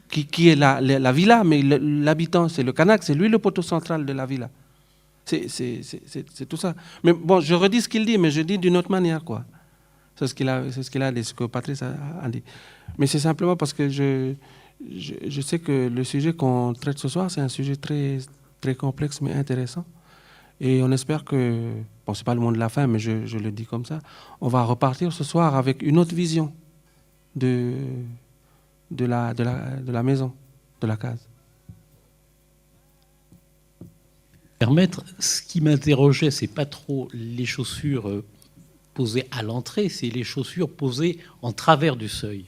qui est la villa, mais l'habitant, c'est le Kanak, c'est lui le poteau central de la villa. C'est tout ça. Mais bon, je redis ce qu'il dit, mais je dis d'une autre manière, quoi. C'est ce qu'il a dit, ce que Patrice a dit. Mais c'est simplement parce que je sais que le sujet qu'on traite ce soir, c'est un sujet très, très complexe mais intéressant. Et on espère que, bon, c'est pas le mot de la fin, mais je le dis comme ça, on va repartir ce soir avec une autre vision de la maison, de la case. Permettre, ce qui m'interrogeait, c'est pas trop les chaussures posées à l'entrée, c'est les chaussures posées en travers du seuil.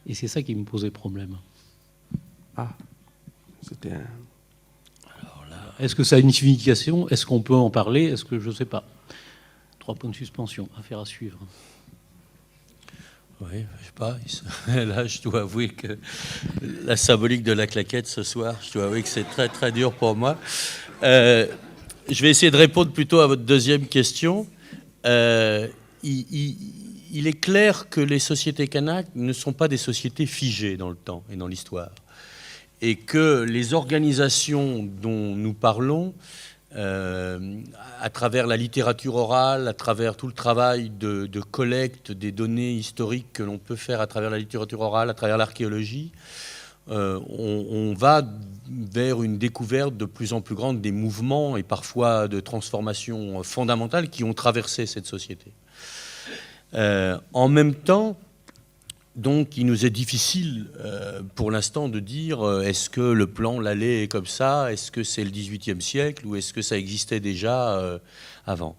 Et c'est ça qui me posait problème. C'était un... Alors là, est-ce que ça a une signification? Est-ce qu'on peut en parler? Est-ce que je ne sais pas? 3 points de suspension, affaire à suivre. Oui, je sais pas. Là, je dois avouer que la symbolique de la claquette ce soir, je dois avouer que c'est très très dur pour moi. Je vais essayer de répondre plutôt à votre deuxième question. Il est clair que les sociétés Kanak ne sont pas des sociétés figées dans le temps et dans l'histoire. et que les organisations dont nous parlons, à travers la littérature orale, à travers tout le travail de collecte des données historiques que l'on peut faire à travers la littérature orale, à travers l'archéologie, on va vers une découverte de plus en plus grande des mouvements et parfois de transformations fondamentales qui ont traversé cette société. En même temps, donc, il nous est difficile pour l'instant de dire est-ce que le plan Lallet est comme ça, est-ce que c'est le XVIIIe siècle ou est-ce que ça existait déjà avant.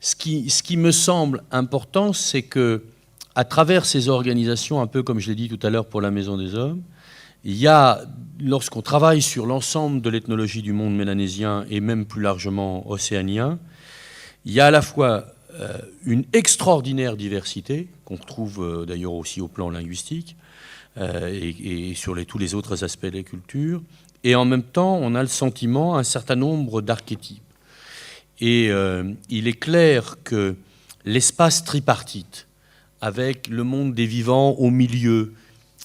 Ce qui me semble important, c'est que à travers ces organisations, un peu comme je l'ai dit tout à l'heure pour la Maison des Hommes, il y a, lorsqu'on travaille sur l'ensemble de l'ethnologie du monde mélanésien et même plus largement océanien, il y a à la fois une extraordinaire diversité, qu'on retrouve d'ailleurs aussi au plan linguistique et sur tous les autres aspects des cultures, et en même temps, on a le sentiment un certain nombre d'archétypes. Et il est clair que l'espace tripartite, avec le monde des vivants au milieu,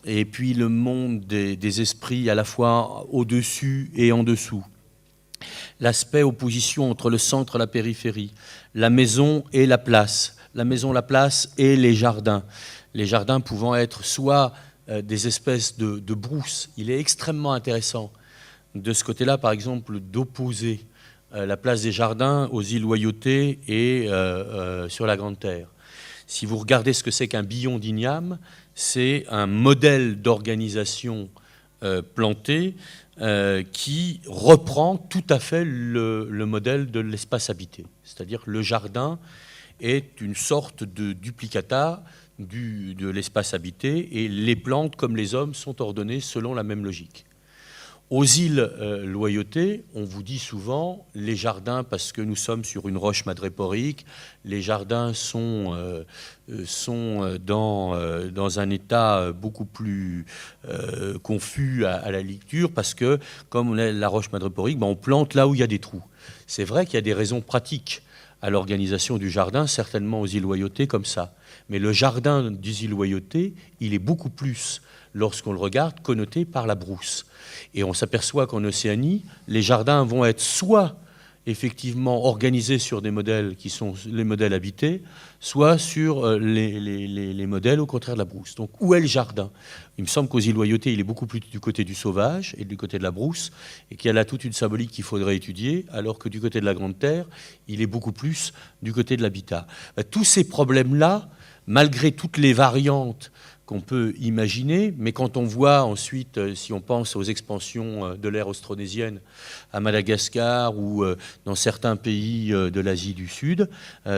et puis le monde des esprits à la fois au-dessus et en dessous, l'aspect opposition entre le centre et la périphérie, la maison et la place et les jardins pouvant être soit des espèces de brousses. Il est extrêmement intéressant de ce côté-là, par exemple, d'opposer la place des jardins aux îles Loyauté et sur la Grande Terre. Si vous regardez ce que c'est qu'un billon d'igname, c'est un modèle d'organisation plantée qui reprend tout à fait le modèle de l'espace habité. C'est-à-dire que le jardin est une sorte de duplicata de l'espace habité et les plantes comme les hommes sont ordonnées selon la même logique. Aux îles Loyauté, on vous dit souvent les jardins, parce que nous sommes sur une roche madréporique, les jardins sont dans un état beaucoup plus confus à la lecture, parce que comme on est la roche madréporique, on plante là où il y a des trous. C'est vrai qu'il y a des raisons pratiques à l'organisation du jardin, certainement aux îles Loyauté comme ça. Mais le jardin des îles Loyauté, il est beaucoup plus, lorsqu'on le regarde, connoté par la brousse. Et on s'aperçoit qu'en Océanie, les jardins vont être soit effectivement organisés sur des modèles qui sont les modèles habités, soit sur les modèles au contraire de la brousse. Donc où est le jardin ? Il me semble qu'aux îles Loyauté, il est beaucoup plus du côté du sauvage et du côté de la brousse, et qu'il y a là toute une symbolique qu'il faudrait étudier, alors que du côté de la Grande Terre, il est beaucoup plus du côté de l'habitat. Tous ces problèmes-là, malgré toutes les variantes qu'on peut imaginer, mais quand on voit ensuite, si on pense aux expansions de l'ère austronésienne à Madagascar ou dans certains pays de l'Asie du Sud,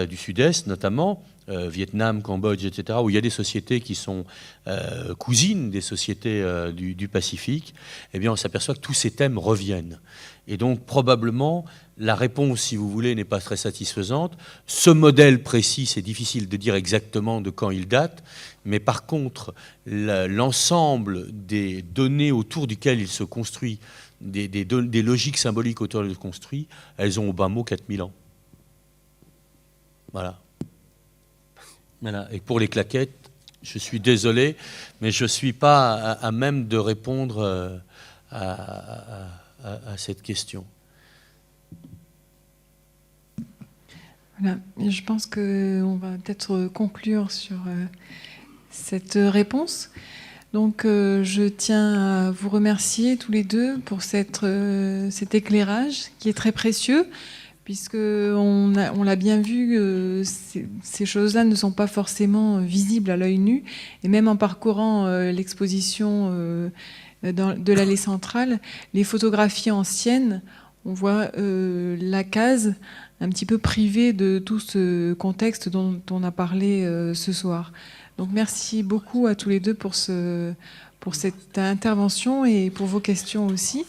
du Sud-Est notamment, Vietnam, Cambodge, etc., où il y a des sociétés qui sont cousines des sociétés du Pacifique, eh bien on s'aperçoit que tous ces thèmes reviennent. Et donc probablement la réponse, si vous voulez, n'est pas très satisfaisante. Ce modèle précis, c'est difficile de dire exactement de quand il date, mais par contre, l'ensemble des données autour duquel il se construit, des logiques symboliques autour duquel il se construit, elles ont au bas mot 4000 ans. Voilà. Et pour les claquettes, je suis désolé, mais je ne suis pas à même de répondre à cette question. Voilà. Je pense qu'on va peut-être conclure sur cette réponse. Donc, je tiens à vous remercier tous les deux pour cet éclairage qui est très précieux, puisqu'on l'a bien vu, ces choses-là ne sont pas forcément visibles à l'œil nu. Et même en parcourant l'exposition de l'allée centrale, les photographies anciennes, on voit la case un petit peu privée de tout ce contexte dont on a parlé ce soir. Donc merci beaucoup à tous les deux pour cette intervention et pour vos questions aussi.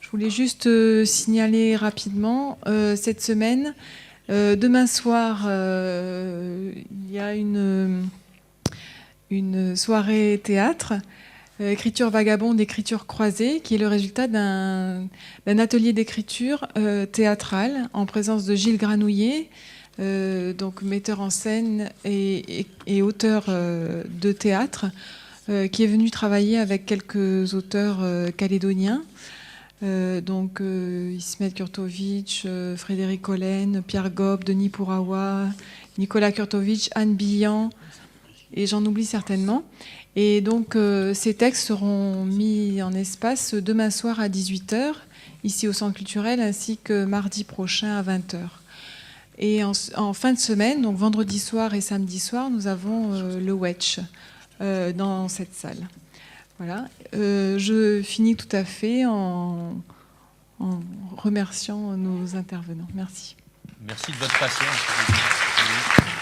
Je voulais juste signaler rapidement, cette semaine, demain soir, il y a une soirée théâtre, écriture vagabonde, écriture croisée, qui est le résultat d'un atelier d'écriture théâtrale en présence de Gilles Granouillet, donc metteur en scène et auteur de théâtre, qui est venu travailler avec quelques auteurs calédoniens. Donc Ismet Kurtovic, Frédéric Collen, Pierre Gob, Denis Pourawa, Nicolas Kurtovic, Anne Billan, et j'en oublie certainement. Et donc ces textes seront mis en espace demain soir à 18h, ici au Centre culturel, ainsi que mardi prochain à 20h. Et en fin de semaine, donc vendredi soir et samedi soir, nous avons le Wedge dans cette salle. Voilà. Je finis tout à fait en remerciant nos intervenants. Merci. Merci de votre patience.